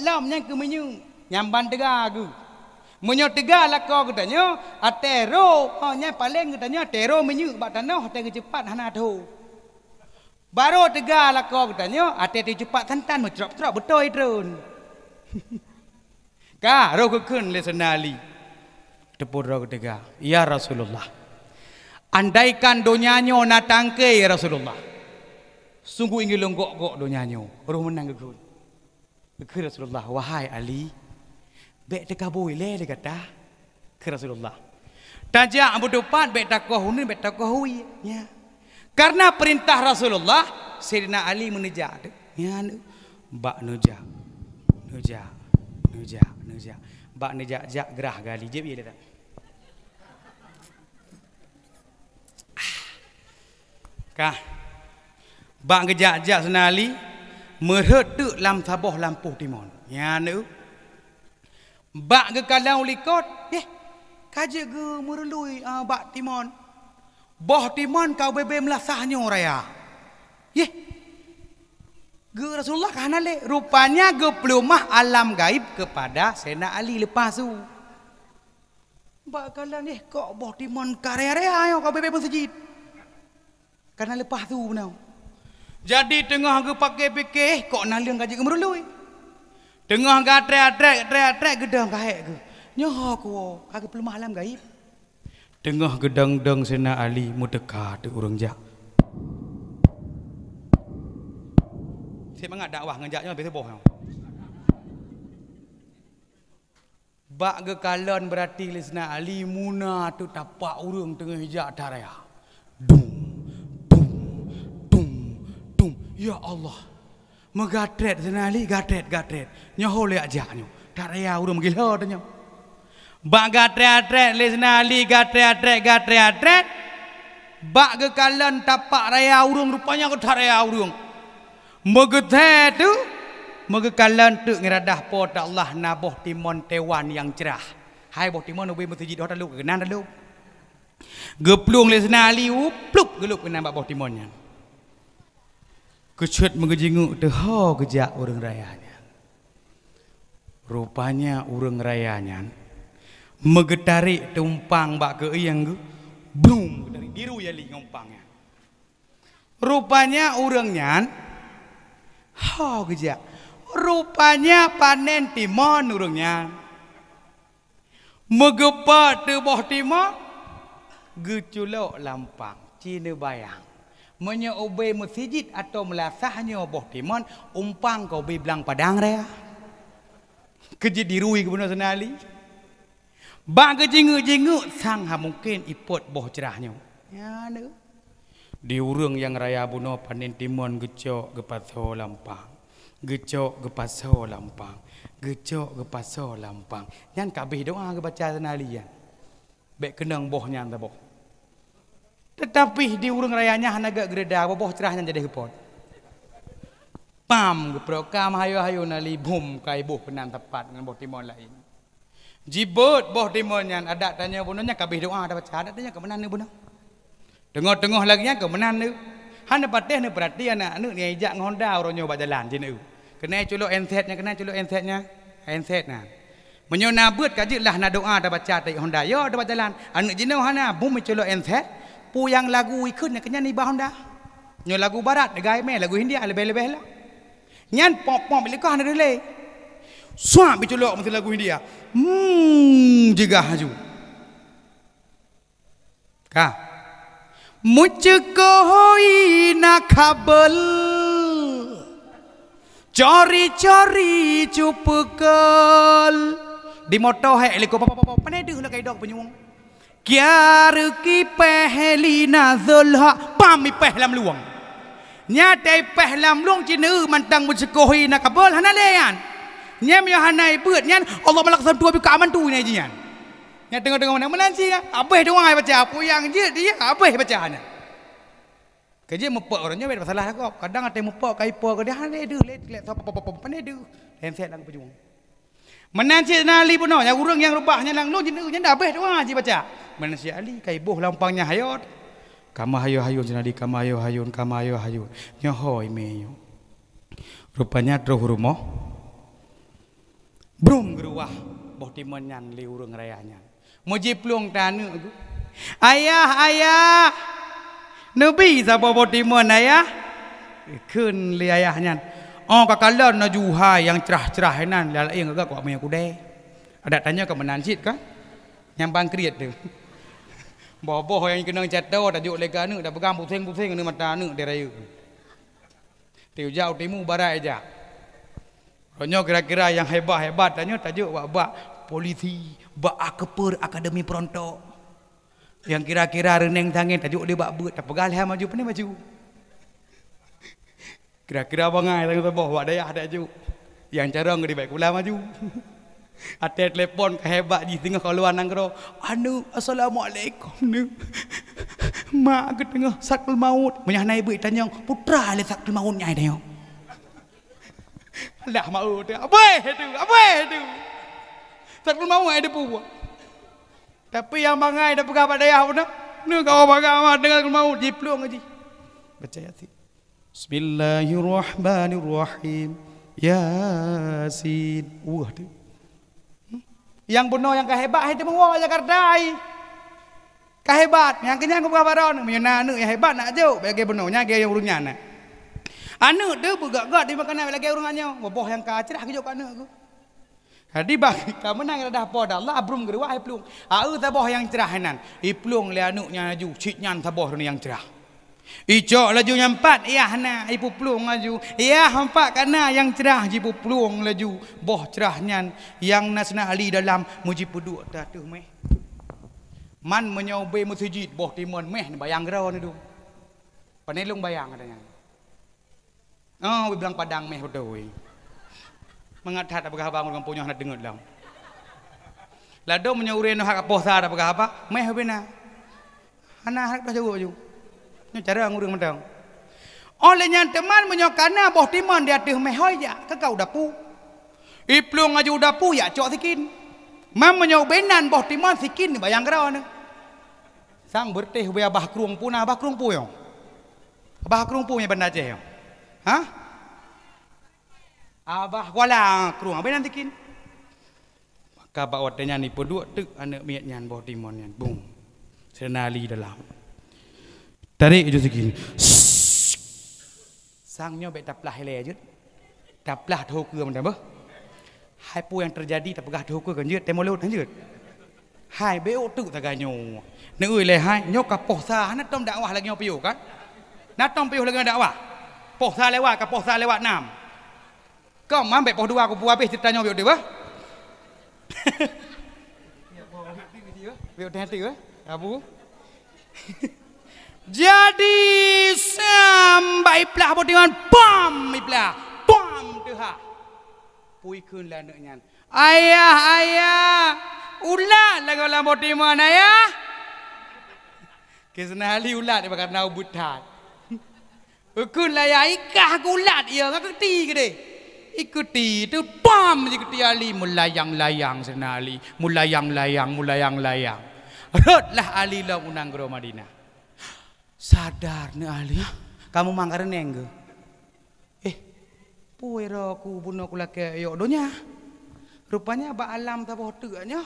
lam nyan ke minyak. Nyamban tega ke. Menyo tega lah kau katanya atero nyan paling katanya atero minyak bak tanah ate ke cepat hana tu. Baru tega lah kau katanya ate tu cepat santan mencerop-cerop betul drone. Ka roh kekun le Sayyidina Ali. Tepur roh ketiga. Ya Rasulullah. Andaikan donyanyo nak tangkai ya Rasulullah. Sungguh ingin longgok-gok donyanyo. Roh menang kekun. Ke Rasulullah. Wahai Ali. Bek tekabui le dia kata. Ke Rasulullah. Tajak berdepan bek takohun bek takohui. Ya. Karena perintah Rasulullah. Sayyidina Ali menejak. Ya. Bak nejak. Bak nejak gerah gali je dia tak. Kah. Bak gejak senali merhetuk lam saboh lampuh timon. Ya nu. Bak ke kalau likot, kaje ge merelui bak timon. Boh timon kau bebe melasahnya raya. Ge Rasulullah kana le rupanya ge pelumah alam gaib kepada Sayyidina Ali lepas tu. Bak kalan kok boh timon karya-raya kau bebe masjid. Karena lepas tu benar. Jadi tengah ke pakai fikir kok naliang gaji ke merului. Tengah ke trek gedang kahek ke. Nyoh ko kagak pelumah alam gaib. Tengah gedang-dang Sayyidina Ali mudeka tu urang jak. Saya mengat dakwah ngejaknya habis boh. Bak ke kalon berarti Sayyidina Ali muna tu tapak urang tengah hijak daraya. Ya Allah. Megatret Sayyidina Ali gatret. Nyoh le ajaknya. Daraya urang gila tanya. Bak gatret Sayyidina Ali gatret. Bak ke kalon tapak raya urang rupanya ke daraya urang. Megethe tu megekalan tu ngeradah pot Allah naboh timon tewan yang cerah. Hai boh timon ubi masjid hotel lu kenan dalu. Geplung le senali upluk gelup kenan boh timonnya. Kecut mengejinguk tu ho gejak urang rayanya. Rupanya urang rayanya megetarik tumpang bak ke yang ge blum dari biru yali ngompangnya. Rupanya urangnya ha gejak. Rupanya panen timon urangnya. Megepat tu boh timon geculok lampang cina bayang. Menyo obe masjid atau melasahnya boh timon umpang kau be belang padang raya. Kerja dirui ke benar senali. Bak kejingu-jingu sang ha mungkin ipot boh cerahnya. Ya ne. Di urang yang raya buno panen timon gecok gepaso lampang. Gecok gepaso lampang. Gecok gepaso lampang. Yan kabeh doa ke baca senali yan. Bek kenang bohnya anta boh. Tetapi di urang rayanya han agak gereda boh cerahnya jadi gepot. Pam geprokam hayo-hayo nali bum kai boh penan tepat dengan boh timon lain. Jibut boh timonnya ada tanya bunonya kabeh doa ada baca ada tanya ke mana ni buno. Tengok-tengok lagi nya ke mana ni. Han pateh ni perhatian anak ni ajak Honda orang nyoba jalan je ni. Kena culuk ensetnya enset nah. Menyo nabut kaji lah na doa ada baca tai Honda yo ada jalan. Anak jinau hana bum culuk enset pu yang lagu ikut kenya ni bah Honda. Nyo lagu barat gai me lagu India lebih-lebih lah. Nyan pop-pop lekah na dele. Suap biculuk mesti lagu India. Juga haju. Ka. Mujhko na khabal. Cori-cori cupkal. Di moto hai eliko papa pane deuh la kai dok penyuang. Kiar ki pehli na zulha pami peh lam luang. nya dai peh lam lung cinu mantang bersekohi nak kabel hanalean nya mi hanai beut nya Allah melaksan tua bi kaman tu ni jian nya tengok-tengok mana menanci abeh doang ai baca apa yang dia abeh bacaan kerja mepok orangnya beda masalah kau kadang ada mepok kai po ke dia hale de let apa pandai de lenset lang pejuang menanci nali puno nya urang yang rubahnya lang lung cinu nya abeh doang ji baca menanci ali kai boh lampangnya hayot kama hayo-hayo jenadi kama hayo-hayun kama hayo-hayun nyohoi meyo rupanya troh rumoh brum geruah boh timonyan li urang rayanya muji pluang tanu ayah nabi sapa boh timon ayah keun li ayahnya oh kakalon na juha yang cerah-cerah nan lalaing agak kok me kude ada tanya ke menansit kan nyambang kriet tu boh yang kena jatuh tajuk lega ni dah pegang pusing-pusing ni mata ni dia raya. Tiu jauh timu barat aja. Ronyo kira-kira yang hebat-hebat tanya tajuk bak polisi, bak akper akademi perontok. Yang kira-kira reneng tangan tajuk dia bak beut tak pegal ha maju pani maju. Kira-kira bangai tang boh bak dayah tajuk. Yang cara ngedi baik kula maju. Ada telepon kehebat di tengah keluar nangro. Anu assalamualaikum nu. Mak ke tengah sakul maut. Menyah naik ibu tanya putra le sakul maut nyai tanya. Alah mau tu. Apa tu? Sakul maut ada pu. Tapi yang bangai dah pegang pada ayah pun. Nu kau pegang dengan sakul maut jiplung aja. Baca Yasin. Bismillahirrahmanirrahim. Yasin. Wah tu. Yang benar yang kehebat itu mengwang aja kardai. Kehebat yang kenyang ku kabaron menyana anu yang hebat nak jauh bagi benarnya dia yang urungnya nak. Anu tu begak-gak di makanan lagi urungannya. Boh yang kacerah ke jok anak ku. Jadi bagi kamu nang dah pada Allah abrum geruah iplung. Au tabah yang cerah nan. Iplung le anuknya aju ciknyan tabah ni yang cerah. Icok laju nyampat iya na ipu plung laju iya hampak kana yang cerah jipu plung laju boh cerahnya yang nasna ali dalam muji puduk tatuh meh man menyobe masjid boh timon meh bayang gerau ni tu panelung bayang katanya oh bilang padang meh betul mengatat apakah bangun dengan punya nak dengar dalam lado menyaurin hak posa apakah apa meh bena anak hak dah jauh ju cara ngurung mentang. Olehnya teman menyokana boh timon dia tuh mehoy ya ke kau dapu. Iplung aju dapu ya cok sikin. Mam menyobenan boh timon sikin bayang gerau ni. Sang berteh biar bah kerung punah bah kerung puyong. Bah kerung punya benda je. Hah? Abah wala kerung benan sikin. Maka bawa tanya ni peduk tek anak miatnya boh timon yang bung. Senali dalam. Tarik je segini. Sangnya bet taplah hele je. Taplah tho ke macam apa? Hai pu yang terjadi tak pegah tho ke kan je temo leut je. Hai beo tu tak ganyo. Ne ui le hai nyok ka posa na tom dakwah lagi piu kan? Na tom piu lagi dakwah. Posa lewat ka posa lewat nam. Kau mambek poh dua aku pu habis ceritanya biu dia. Biu hati ke? Abu. Jadi sampai pelah botingan pam iplah pam tuha pui kun lah naknya ayah ulat lah kalau botingan ayah kesana hali ulat dia bakal nau butat kun lah ya ikah ulat ia ngak ti ke deh ikuti tu pam ikuti ali mulayang-layang sana ali mulayang-layang rotlah ali lah unang gro Madinah. Sadar ni ahli kamu mangkar neng ke puero ku bunuh ku laki yo donya rupanya ba alam taboh tegaknya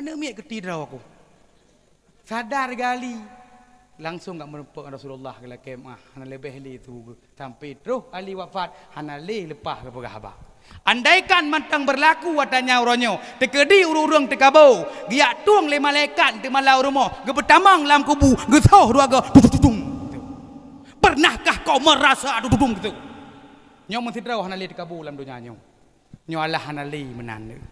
anak miak ketidau aku sadar gali langsung gak merupakan Rasulullah ke laki mah hana lebih li tu sampai terus ali wafat hana le lepas ke pegahaba andaikan mantang berlaku watanya uronyo tekedi urung tekabau giak tuang le malaikat te malau rumo ge betamang lam kubu ge soh dua ge tutung pernahkah kau merasa tutung gitu nyo mesti trau hana le tekabau lam dunia nyo Allah hana le menan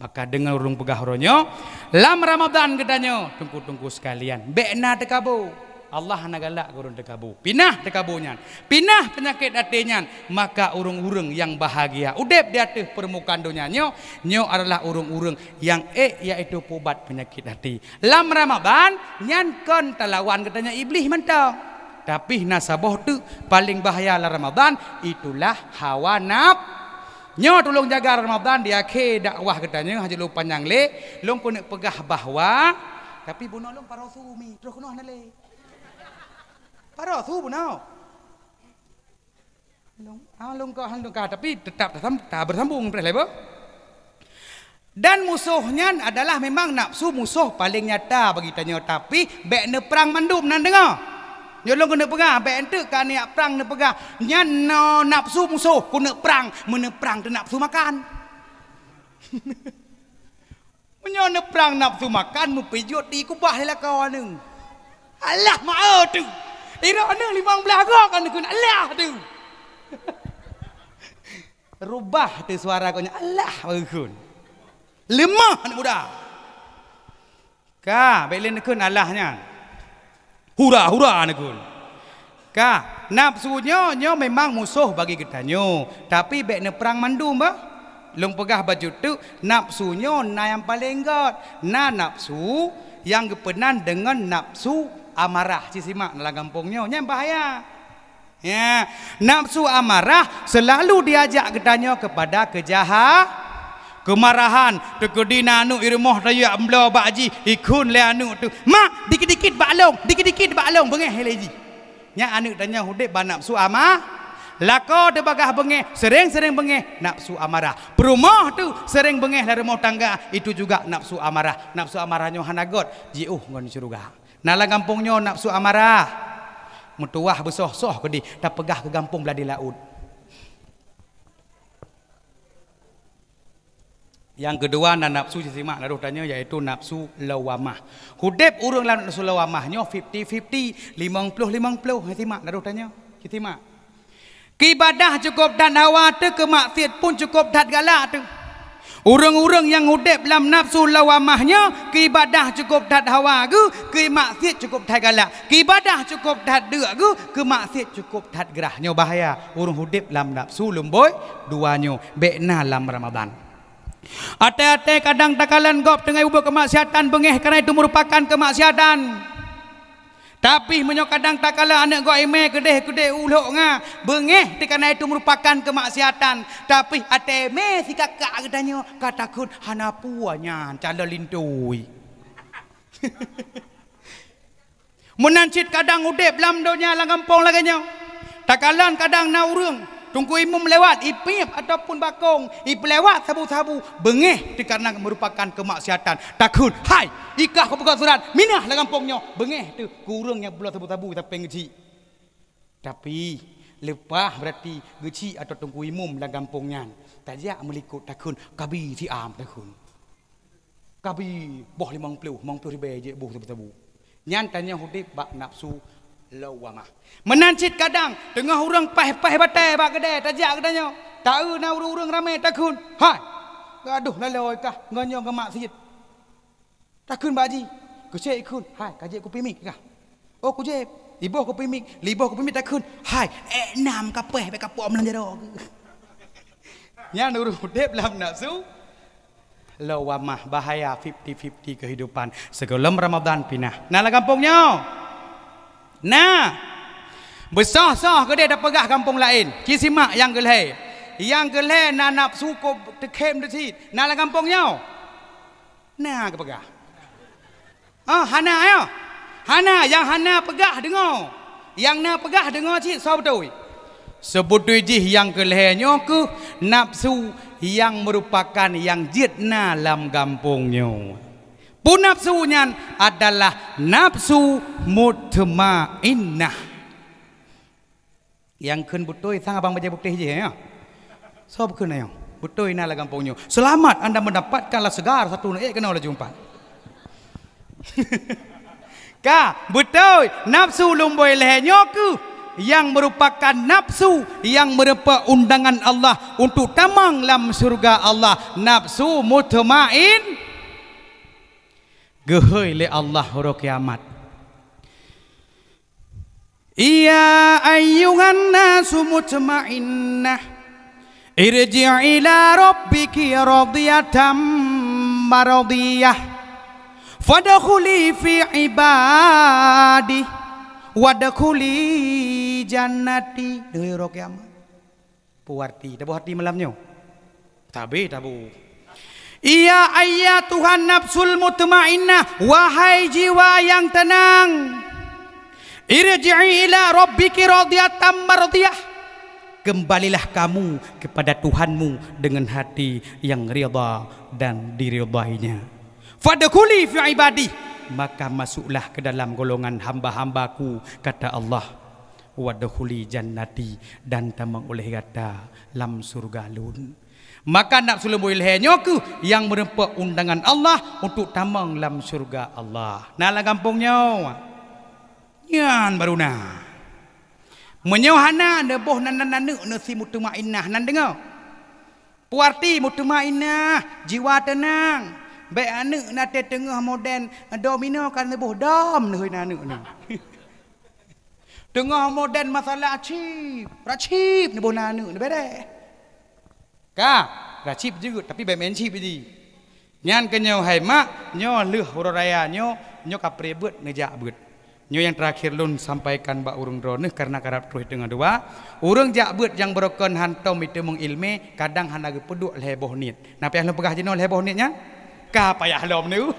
maka dengar urung pegah uronyo lam Ramadan gedanyo tunggu sekalian bekna tekabau Allah hana galak urung tekabu. Pinah tekabunya. Pinah penyakit hatinya, maka urung-urung yang bahagia. Udep di atas permukaan dunia nyo adalah urung-urung yang yaitu pubat penyakit hati. Lam Ramadan nyan kon talawan katanya iblis mantau. Tapi nasabah tu paling bahaya dalam Ramadan itulah hawa nyo tolong jaga Ramadan di akhir dakwah katanya haji lu panjang le long kena pegah bahwa tapi bunuh long parasumi terus kena nale parasu bunuh long kau tapi tetap tak bersambung terus dan musuhnya adalah memang nafsu musuh paling nyata bagi tanya tapi bek ne perang mandum nan dengar Nyolong kena pegang, baik ente kan niat perang kena pegang. Nyano nafsu musuh, kena perang, mana perang tu nafsu makan. Menyana perang nafsu makan, mempejut di kubah lah kawan tu. Allah maaf tu. Ira ni 15 gak kan tu, Allah tu. Rubah tu suara kau Allah berkun. Lemah anak muda. Ka, baik lain kun Allahnya. Hura nakun. Ka, nafsunya memang musuh bagi kita nyo. Tapi bek ne perang mandum bah. Long pegah baju tu nafsunya na yang paling got. Na nafsu yang gepenan dengan nafsu amarah. Cisimak dalam kampungnya yang bahaya. Ya, nafsu amarah selalu diajak kita nyo kepada kemarahan tekudina anu irmoh raya amblo baji ikun le anu tu mak dikit-dikit baklong bengeh leji nya anu tanya hudip ba nafsu amah lako de bagah bengeh sering bengeh nafsu amarah perumah tu sering bengeh dari rumah tangga itu juga nafsu amarahnya hanagot jiuh ngon surga nala kampungnya nafsu amarah mutuah besoh-soh kedi tak pegah ke kampung belah di laut. Yang kedua nafsu simak naruh tanya yaitu nafsu lawamah. Hudep urang dalam nafsu lawamahnya 50-50, 50-50. Simak naruh tanya. Simak. Kibadah cukup dan hawa tu kemaksiat pun cukup dat galak tu. Urang-urang yang hudep dalam nafsu lawamahnya kibadah cukup dat hawa ke kemaksiat cukup dat galak. Kibadah cukup dat deuk ke kemaksiat cukup dat gerahnya bahaya. Urang hudep dalam nafsu lemboi duanya bekna dalam Ramadan. Ate-ate kadang takalan gop tengah ubah kemaksiatan bengeh kerana itu merupakan kemaksiatan. Tapi menyo kadang takala anak gop eme kedeh ulok nga bengeh kerana itu merupakan kemaksiatan. Tapi ate me si kakak katanya katakun hanapuanya cala lintui. Menancit kadang udep lam donya lang kampung laganya. Takalan kadang na urang tunggu imam lewat ipip ataupun bakong lewat sabu-sabu bengeh karena merupakan kemaksiatan takut hai ikah kau buka surat minah lah kampungnya bengeh tu kurang yang pula sabu-sabu tapi ngeci tapi lepas berarti ngeci atau tunggu imam lah kampungnya tajak melikut takun kabi si am takun kabi boh 50 ribu je boh sabu-sabu nyantanya hudip bak nafsu lawamah menancit kadang tengah orang pah-pah batai bak kedai tajak katanya tahu na urang ramai takun hai gaduh laloi kah nganyong ke maksiat takun baji kecek ikun hai kajek ku pimik kah oh ku jeb iboh ku pimik liboh ku pimik takun hai enam kapeh be kapok melanjaro nya nurut hudep dalam nafsu lawamah bahaya 50-50 kehidupan sebelum Ramadan pinah nah kampungnya. Nah, besar-sah ke dia dah pegah kampung lain. Kisimak yang gelai. Yang gelai na nafsu ko tekem desit. Nah la kampungnya. Nah ke pegah. Hana ya. Hana yang Hana pegah dengar. Yang na pegah dengar cik so betul. Sebut jih yang gelainya ke nafsu yang merupakan yang jitna dalam kampungnya. Pun nafsunya adalah nafsu mutmainnah. Yang kun betul sang abang baca putih je ya. So kun ya. Betul ina la kampungnya. Selamat anda mendapatkanlah segar satu kena lah jumpa. Ka betul nafsu lumboi lehernya ke yang merupakan nafsu yang merupakan undangan Allah untuk tamang dalam surga Allah. Nafsu mutmain gehoi le Allah huru kiamat. Ya ayyuhan nasu mutmainnah irji' ila rabbiki radiyatan maradiyah fadkhuli fi ibadi wadkhuli jannati. Deui ro kiamat. Puarti, tabu hati malamnya. Tabe tabu. Iya ayat Tuhan nafsul mutmainnah, wahai jiwa yang tenang. Irji'i ila rabbiki radiyatan mardiyah. Kembalilah kamu kepada Tuhanmu dengan hati yang ridha dan diridainya. Fadkhuli fi ibadi, maka masuklah ke dalam golongan hamba-hambaku, kata Allah. Wadkhuli jannati, dan tamang oleh kata lam surga lun. Maka nak sulung ilhanyo ku yang menempa undangan Allah untuk tamang lam surga Allah. Nalah kampungnya. Yan baruna. Menyohana neboh nan si mutmainnah nan dengar. Puarti mutmainnah, jiwa tenang. Baik anak nate tengah moden domino kan neboh dom neuy anak ni. Tengah moden masalah acip, racip neboh anak ni bere. Ka, racip juga tapi baik main cip je. Nyan kenyo hai mak, nyo leuh raya nyo kapre beut ngejak beut. Nyo yang terakhir lun sampaikan bak urung droneh karena karap terus dengan dua. Urung jak beut yang berokon hantom itu mengilme kadang hanaga peduk leboh nit. Nah payah lom pegah jeno leboh nitnya? Ka payah lom nu.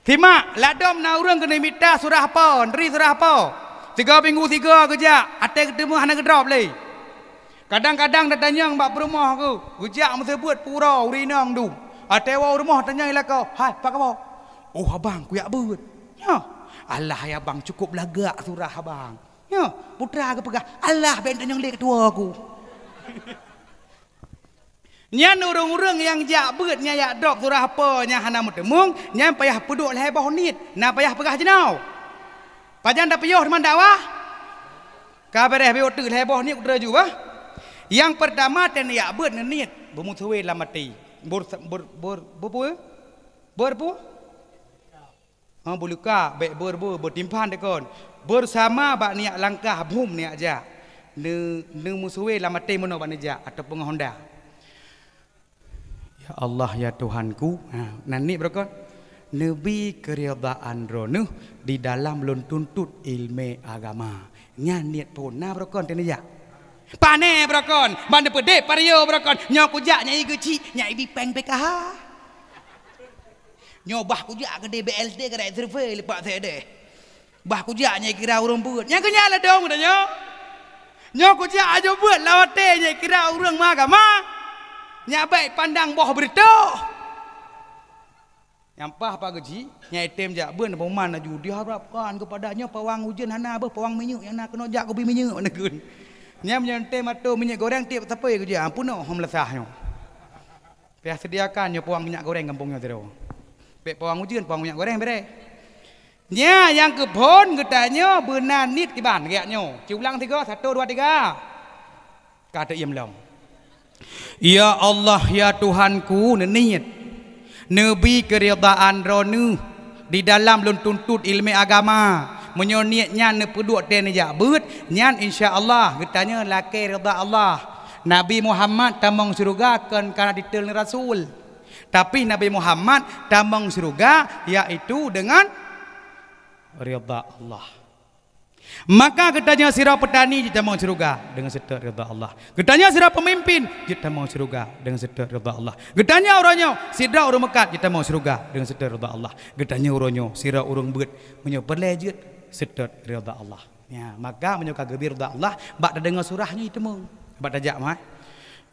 Tima ladom na urang kena minta surah apa? Neri surah apa? 3 minggu 3 kerja. Ate ketemu hanaga drop le. Kadang-kadang datanya bak rumah aku. Gejak mesti buat pura urinang du. Ate wa rumah tanya ila kau. Hai pak apa? Oh abang ku yak beut. Ya. Allah ya bang cukup lagak surah abang. Ya, putra ke pegah. Allah benten yang lek tua aku. Nyan urang-urang yang jak beut nya yak drop surah apa nya hana mutemung, nya payah peduk leboh nit. Na payah pegah jenau. Pajan dak payah man dakwah. Ka bereh be otu leboh nit udra ju bah. Yang pertama ten yak beut nit, bermutuwe lamati. Bor buluka baik bertimpan dekon bersama bak niat langkah bum niat aja ne musuhe lamate mono banaja ataupun Honda. Ya Allah ya Tuhanku, nani berkon nebi keridaan ronuh di dalam lun tuntut ilmu agama nya niat pun na berkon tenaja pane berkon bande pede pario berkon nyok ujak nyai geci nyai bipeng PKH nyobah kujak ke DBLD ke daerah survei lepak saya deh. Bah kujak nyai kira urang buat. Yang kenyala dong dah nyo. Nyo kujak aja buat lawate nyai kira urang agama. Nya baik pandang boh berita. Nyampah Pak Gaji, nyai tem jak beun peman aju diharapkan kepadanya pawang hujan hana beuh pawang minyak yang nak kena jak kopi minyak negeun. Nya menyentem atau minyak goreng tiap tapai kerja ampun hom lesahnya. Piah sediakan nyo pawang minyak goreng kampungnya tero. Pawang ujian, pawang minyak goreng bere. Nya yang kebon getanya benar nit di ban kayaknya. Ulang 3, 1, 2, 3. Kata iam long. Ya Allah ya Tuhanku niat nebi keridaan ronu di dalam lun tuntut ilmu agama. Menyo niatnya ne peduk ten jak beut nyan insyaallah getanya laki ridha Allah. Nabi Muhammad tamang surga kan karena ditel Rasul. Tapi Nabi Muhammad tambang surga yaitu dengan ridha Allah. Maka katanya sirah petani kita mau surga dengan serta ridha Allah. Katanya sirah pemimpin kita mau surga dengan serta ridha Allah. Katanya orangnya sirah orang Mekat kita mau surga dengan serta ridha Allah. Katanya orangnya sirah orang beut menyo berlejut serta ridha Allah. Ya, maka menyo kagir ridha Allah bak dengar surahnya itu mung. Bak tajak mah.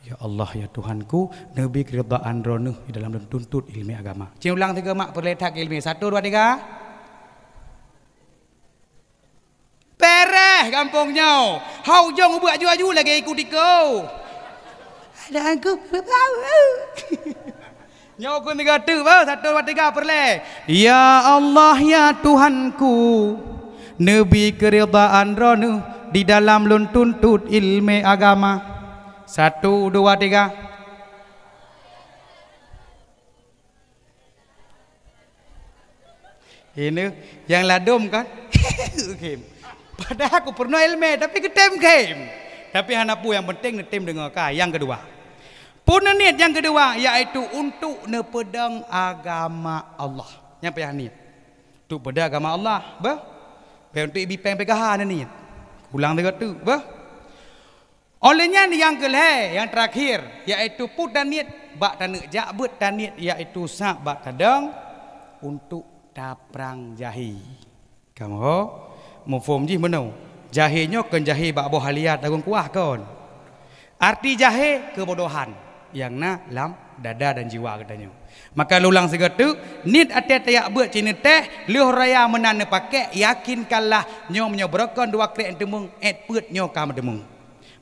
Ya Allah ya Tuhanku, nebi keridaan ronuh di dalam tuntut ilmu agama. Cing ulang 3 mak perletak ilmu. 1, 2, 3. Pereh kampungnya. Hau jong buat aju-aju lagi ikut kau. Ada aku tahu. Nyok kun 3 tu bah 1, 2, 3 perleh. Ya Allah ya Tuhanku, nebi keridaan ronuh di dalam lun tuntut ilmu agama. 1, 2, 3. Ini yang ladum kan? Padahal aku pernah ilmu tapi ketem-kem. Tapi hanapu yang penting netem dengar ka. Yang kedua. Pun niat yang kedua iaitu untuk nepedang agama Allah. Yang payah niat. Untuk pedang agama Allah, bah. Untuk ibi peng pegahan niat. Ulang dekat tu, bah. Olehnya yang kelih, yang terakhir iaitu put dan niat bak dan jak bet dan niat iaitu sak bak tadang untuk taprang jahi. Kamu mau faham ji mana? Jahinya kan jahi bak boh haliat agung kuah kon. Arti jahi kebodohan yang na lam dada dan jiwa katanya. Maka lulang segatu nit ate tayak bet cina teh leuh raya menan pakai yakinkanlah nyo menyobrakan dua krek temung et put nyo kam temung.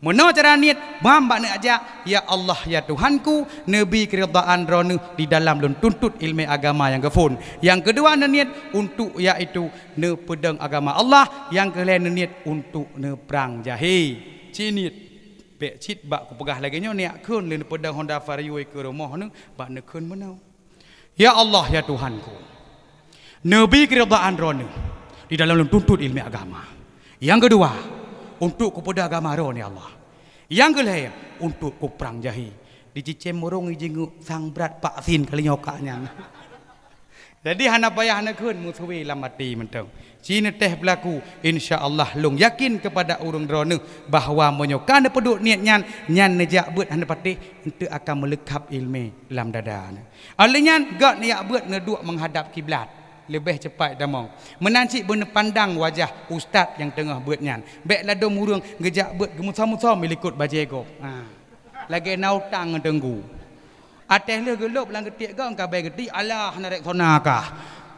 Mono cara niat bambak nak aja ya Allah ya Tuhanku nabi keridaan ronu di dalam lun tuntut ilmu agama yang gefun. Yang kedua niat untuk iaitu ne pedang agama Allah, yang kelima niat untuk ne perang jahi. Cinit pek cit bak ku pegah lagi nyo niat keun le pedang Honda Vario ke rumah nu bak ne keun menau. Ya Allah ya Tuhanku nabi keridaan ronu di dalam lun tuntut ilmu agama. Yang kedua untuk kepada agama roh ni Allah. Yang kelih untuk ku perang jahi. Dicicem murung jenguk sang berat pak sin kali nyokaknya. Jadi hana payah hana keun musuhi lamati mentang. Cina teh berlaku insya-Allah long yakin kepada urang drone bahawa menyokan peduk niat nyan nejak bet hana patih ente akan melekap ilmu dalam dada. Alenya gak niat bet ngeduk menghadap kiblat. Lebih cepat damang menancik bener pandang wajah ustaz yang tengah buat nyan bek lado murung gejak buat gemusam-musam melikut bajego lagi nautang ngedenggu atas le gelop lang ketik kau kabai geti alah narek sonakah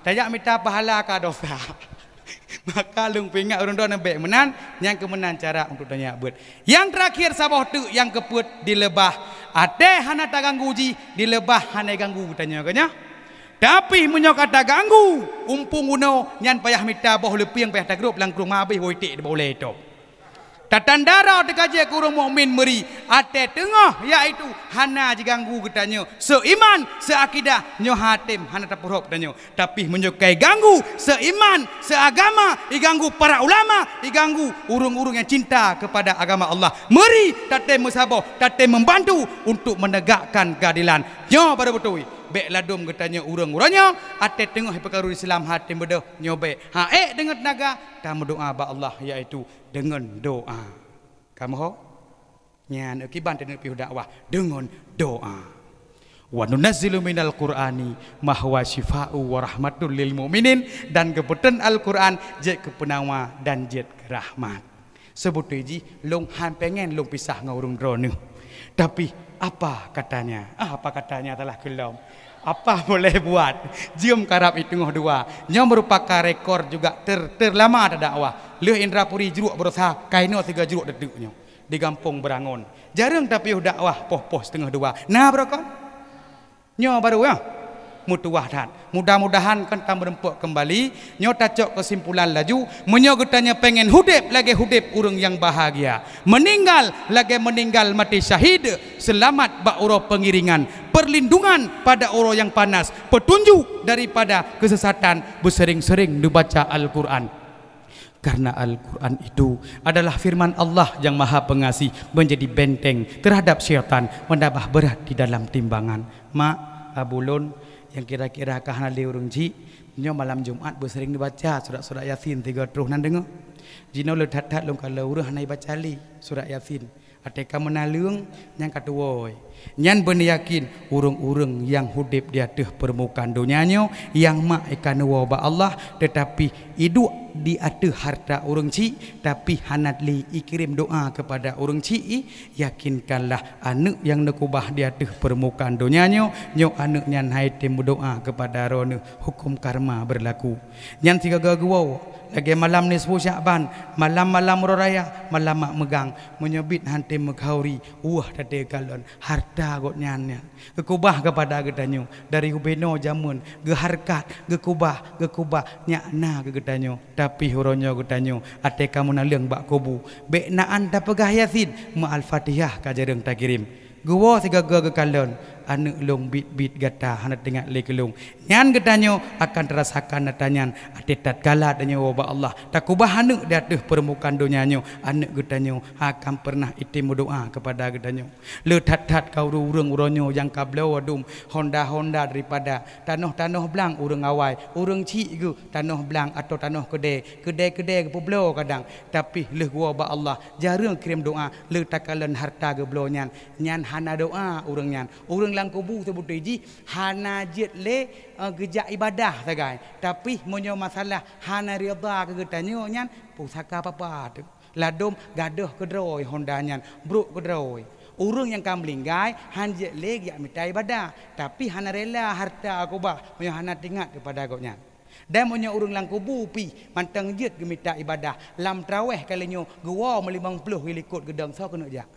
tajak minta pahala ka dosa. Maka lung pingat urang don bek menan yang kemenan cara untuk tanya buat. Yang terakhir sabah tu yang keput dilebah ate hana ta ganggu ji dilebah hana ganggu tanya kanya. Tapi menyo kata ganggu umpung uno nyan payah minta boh lepiang payah tak grup lang krung mabih woitik boleh tu. Tatandara dekaje kurung mukmin meri ate tengah iaitu hana diganggu katanya. Seiman seakidah nyo hatim hana tapurhop katanya. Tapi menyukai ganggu seiman seagama diganggu para ulama diganggu urung-urung yang cinta kepada agama Allah. Meri tate musabah tate membantu untuk menegakkan keadilan. Nyo pada betul. Bek ladum katanya urang-urangnya ate tengah perkara Islam hati bedah nyobe ha dengan tenaga kamu doa ba Allah iaitu dengan doa kamu ho nyan akiban dengan pi dakwah dengan doa wa nunazzilu minal qur'ani ma huwa syifaa'u wa rahmatul lil mu'minin dan kebetulan Al-Qur'an jet kepenawa dan jet rahmat sebut ji long han pengen long pisah ngurung drone tapi apa katanya telah kelam apa boleh buat jium karab itu ngoh dua nya merupakan rekor juga terlama ada dakwah leuh Indrapuri jeruk berusaha kaino 3 jeruk deduknya di kampung Berangon jarang tapi dakwah poh-poh setengah dua nah berokon nya baru ya mutuah dan mudah-mudahan kan tam berempuk kembali nyo tacok kesimpulan laju menyo getanya pengen hudip lagi hudip urang yang bahagia meninggal lagi meninggal mati syahid selamat bak uro pengiringan perlindungan pada uro yang panas petunjuk daripada kesesatan bersering-sering dibaca Al-Qur'an karena Al-Qur'an itu adalah firman Allah yang Maha Pengasih menjadi benteng terhadap syaitan menambah berat di dalam timbangan mak abulun yang kira-kira kahana di urung ji nyo malam Jumat bersering dibaca surat-surat Yasin 30 nan dengar jino le that-that long kalau urang hanai baca li surat Yasin ateka menaleung yang katuoi nyan ben yakin urang-urang yang hudip di atas permukaan dunianyo yang mak ikan wa Allah tetapi hidup di atas harta urang ci tapi hanatli ikirim doa kepada urang ci yakinkanlah anak yang nekubah di atas permukaan dunianyo nyo anak nyan haitim doa kepada rono hukum karma berlaku nyan tiga gagau lagi malam nisfu Sya'ban malam-malam raya malam mak megang menyebit hanti meghauri tade galon harta got nyannya gekubah kepada gedanyo dari hubeno jamun geharkat gekubah nyakna ke gedanyo tapi huronyo gedanyo ate kamu naleung bak kubu bek naan ta pegah Yasin ma al-Fatihah ka jareng ta kirim guwa 3 galon anu long bit gata hana tengah le kelung nyan getanyo akan terasakan natanyan ate tatkala danyo wa Allah takubah anu di atas permukaan dunianyo anu getanyo akan pernah itim doa kepada getanyo le tat kau urang uronyo yang kablo wadum Honda daripada tanah belang urang awai urang ci ge tanah belang atau tanah kedai poblo kadang tapi le wa Allah jarang kirim doa le takalan harta ge blonya nyan hana doa urang nyan urang lang kubu tebuti hana jet le gejak ibadah tagai tapi monyo masalah hana rida ke getanyo nyan pusaka apa ladom gadoh kedroi Honda nyan bruk kedroi urang yang kamlinggai hanjet le yak mitai ibadah tapi hana rela harta akubah monyo hana tingat kepada agaknya dan monyo urang lang kubu pi mantang jet gemita ibadah lam traweh kalinyo gua 50 likut gedang so kena jak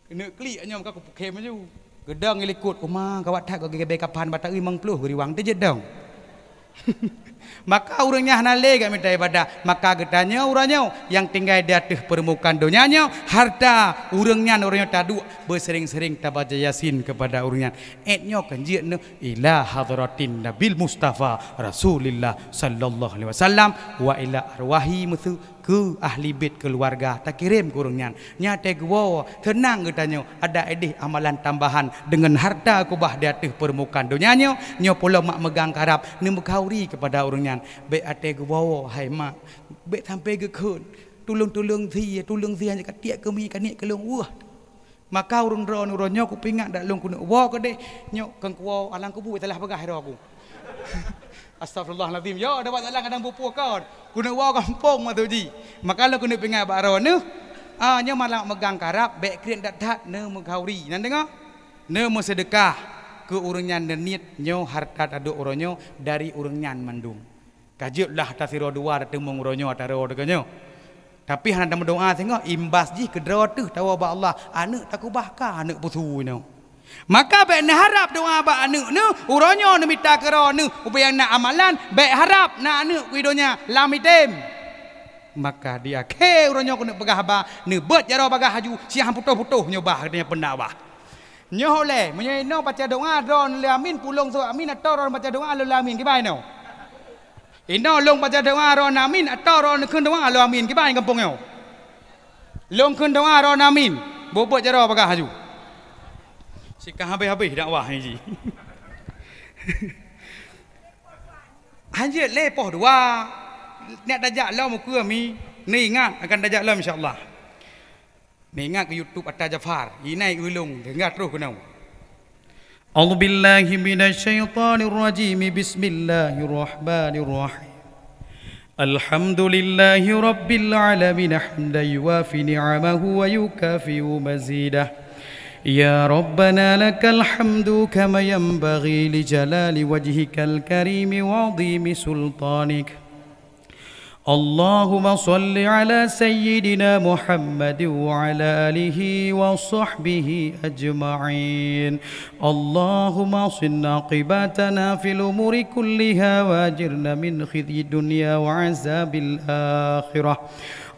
kena klik nyom ka kem aju gedang likut kumang kawat tak gebe kapan batari 50 riwang te jedang maka urangnya hanale gak minta ibadah maka getanya urangnya yang tinggal di atas permukaan dunianya harta urangnya tadu bersering-sering tabaca yasin kepada urangnya etnyo kanjieun ila hadratin nabil mustafa rasulillah sallallahu alaihi wasallam wa ila arwahi musu ke ahli bait keluarga tak kirim ke urangnya nyate gua tenang getanya ada edih amalan tambahan dengan harta kubah di atas permukaan dunianya nyo pula mak megang karap ni mekauri kepada urangnya baik ate gua hai mak baik sampai ke kun tulung hanya katiak kemi kanik kelung wah maka urang ronyo ku pingat dak long kuno wa ke deh nyok kang kuo alang kubu telah pegah ro aku astagfirullahalazim yo dapat alang kadang bupu kau kuno wa kampung ma tu ji maka lo kuno pingat ba ro ne nya malang megang karap baik kren dak ne mengkauri nan dengar ne mo sedekah ke urangnya niat nyo harta tadu uronyo dari urangnya mandung kajutlah tasiro dua datang menguronyo ataro dekanyo tapi hana doa tengok imbas ji kedro tu tawa ba Allah anak takubah ka anak putu no maka baik nak harap doa ba anak nu uronyo nu minta kero nu upaya nak amalan baik harap nak anak widonya lamitem maka dia ke uronyo kena pegah ba nu bet jaro bagah haju siang putuh nyobah dia pendak bah nyohle menyo baca doa don lamin pulung so amin atau baca doa lamin ki bai no ino long baca doa ron amin atau ron kun doa lo amin ki bai kampung yo long kun doa ron amin bobot jaro bagah haju sikah habis dakwah ni ji hanya lepoh dua nak dajak lo muka mi ni ingat akan dajak lo insyaallah ni ingat ke YouTube Atta Jafar inai ulung dengar terus kena أعوذ بالله من الشيطان الرجيم بسم الله الرحمن الرحيم الحمد لله رب العالمين حمدا يوافي نعمه ويكافئ مزيده يا ربنا لك الحمد كما ينبغي لجلال وجهك الكريم وعظيم سلطانك اللهم صل على سيدنا محمد وعلى آله وصحبه أجمعين اللهم صن عاقبتنا في الأمور كلها واجرنا من خزي الدنيا وعذاب الآخرة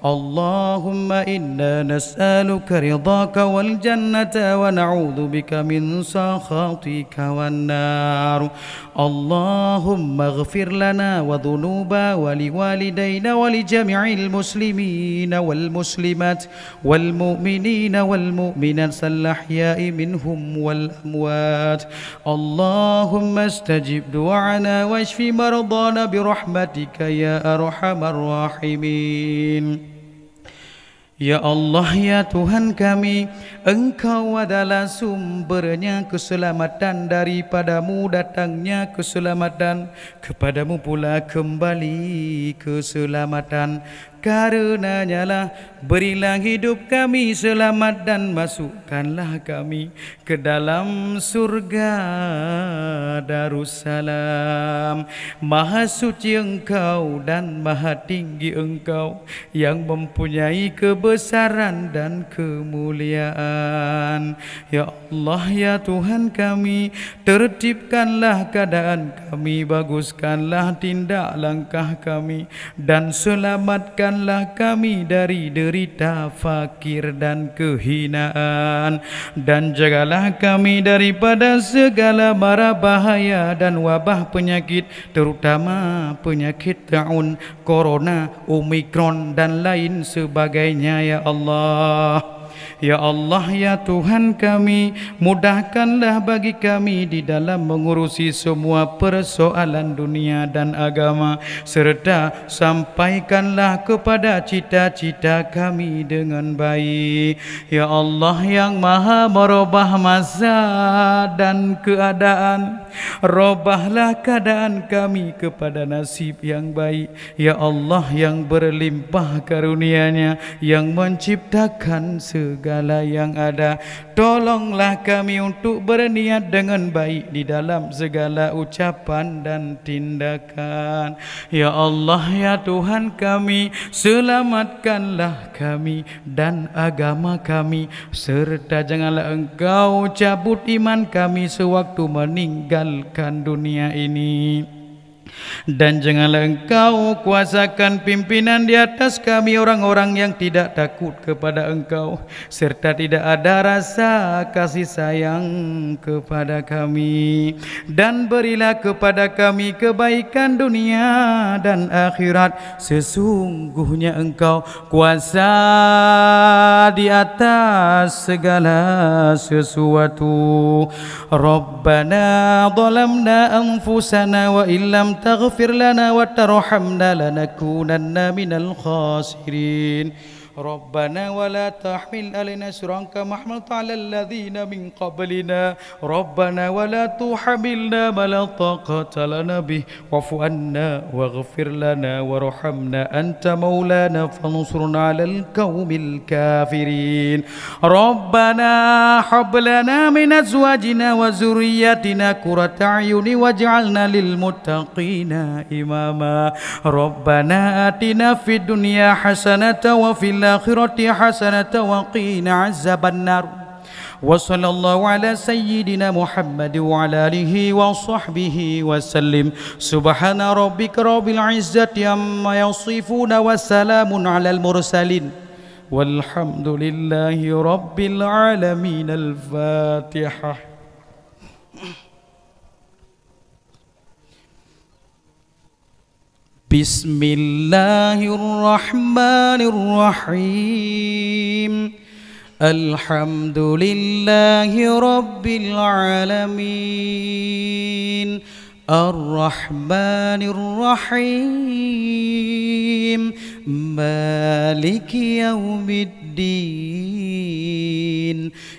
اللهم إنا نسألك رضاك والجنة ونعوذ بك من سخطك والنار اللهم اغفر لنا وذنوبا ولوالدينا ولجميع المسلمين والمسلمات والمؤمنين والمؤمنات الأحياء منهم والأموات اللهم استجب دعانا واشف مرضانا برحمتك يا أرحم الراحمين Ya Allah, ya Tuhan kami, Engkau adalah sumbernya keselamatan, daripadamu datangnya keselamatan, kepadamu pula kembali keselamatan. Karenanya lah berilah hidup kami selamat dan masukkanlah kami ke dalam surga Darussalam. Maha suci Engkau dan maha tinggi Engkau yang mempunyai kebesaran dan kemuliaan. Ya Allah, ya Tuhan kami, tertibkanlah keadaan kami, baguskanlah tindak langkah kami, dan selamatkan Bebaskanlah kami dari derita fakir dan kehinaan, dan jagalah kami daripada segala mara bahaya dan wabah penyakit, terutama penyakit taun, corona, omikron dan lain sebagainya ya Allah. Ya Allah, ya Tuhan kami, mudahkanlah bagi kami di dalam mengurusi semua persoalan dunia dan agama, serta sampaikanlah kepada cita-cita kami dengan baik. Ya Allah yang maha merubah masa dan keadaan, robahlah keadaan kami kepada nasib yang baik. Ya Allah yang berlimpah karunia-Nya, yang menciptakan segala yang ada, tolonglah kami untuk berniat dengan baik di dalam segala ucapan dan tindakan. Ya Allah, ya Tuhan kami, selamatkanlah kami dan agama kami, serta janganlah Engkau cabut iman kami sewaktu meninggalkan dunia ini. Dan janganlah Engkau kuasakan pimpinan di atas kami orang-orang yang tidak takut kepada Engkau, serta tidak ada rasa kasih sayang kepada kami. Dan berilah kepada kami kebaikan dunia dan akhirat, sesungguhnya Engkau kuasa di atas segala sesuatu. Rabbana zalamna anfusana wa illam taghfir lana wa tarhamna lanakunanna minal khasirin. ربنا ولا تحمل علينا إصرا كما حملت على الذين من قبلنا ربنا ولا تحملنا ما لا طاقة لنا به واعف عنا واغفر لنا وارحمنا أنت مولانا فانصرنا على القوم الكافرين ربنا هب لنا من أزواجنا وذرياتنا قرة أعين واجعلنا للمتقين إماما ربنا آتنا في الدنيا حسنة وفي الآخرة حسنة وقنا عذاب النار وصلى الله على سيدنا محمد وعلى آله وصحبه وسلم سبحان ربك رب العزة عما يصفون وسلام على المرسلين والحمد لله رب العالمين. الفاتحة. بسم الله الرحمن الرحيم الحمد لله رب العالمين الرحمن الرحيم مالك يوم الدين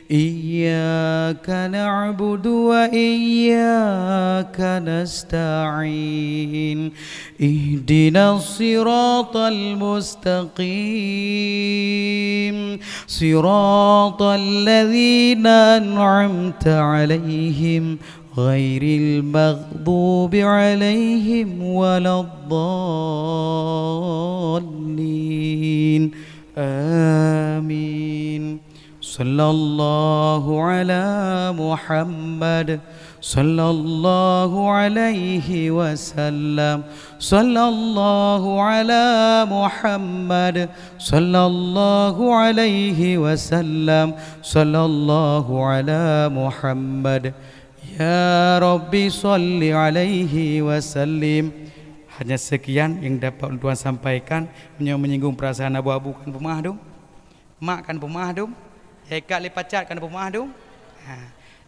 إياك نعبد وإياك نستعين اهدنا الصراط المستقيم صراط الذين أنعمت عليهم غير المغضوب عليهم ولا الضالين آمين. صلى الله على محمد صلى الله عليه وسلم صلى الله على محمد صلى الله عليه وسلم صلى الله على محمد Ya Rabbi salli alaihi wasallim. Hanya sekian yang dapat Tuan sampaikan, yang menyinggung perasaan abu-abu kan pemah dong, mak kan pemah dong, hekat lepacat kan pemah dong.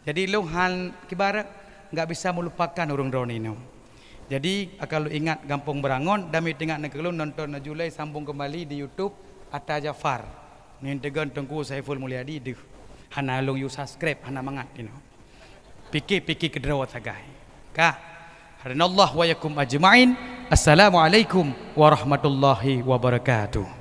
Jadi lu hal kibarat enggak bisa melupakan orang drone ini. Jadi kalau ingat Gampong Berangon, dami tengah nekelun nonton Julai sambung kembali di YouTube Atta Jafar. Ni tegan Tengku Saiful Mulyadi deh. Hana long you subscribe, hana mangat you know. Pikir-pikir kedrawat sagai. Kah? Hadanallah wa yakum ajma'in. Assalamualaikum warahmatullahi wabarakatuh.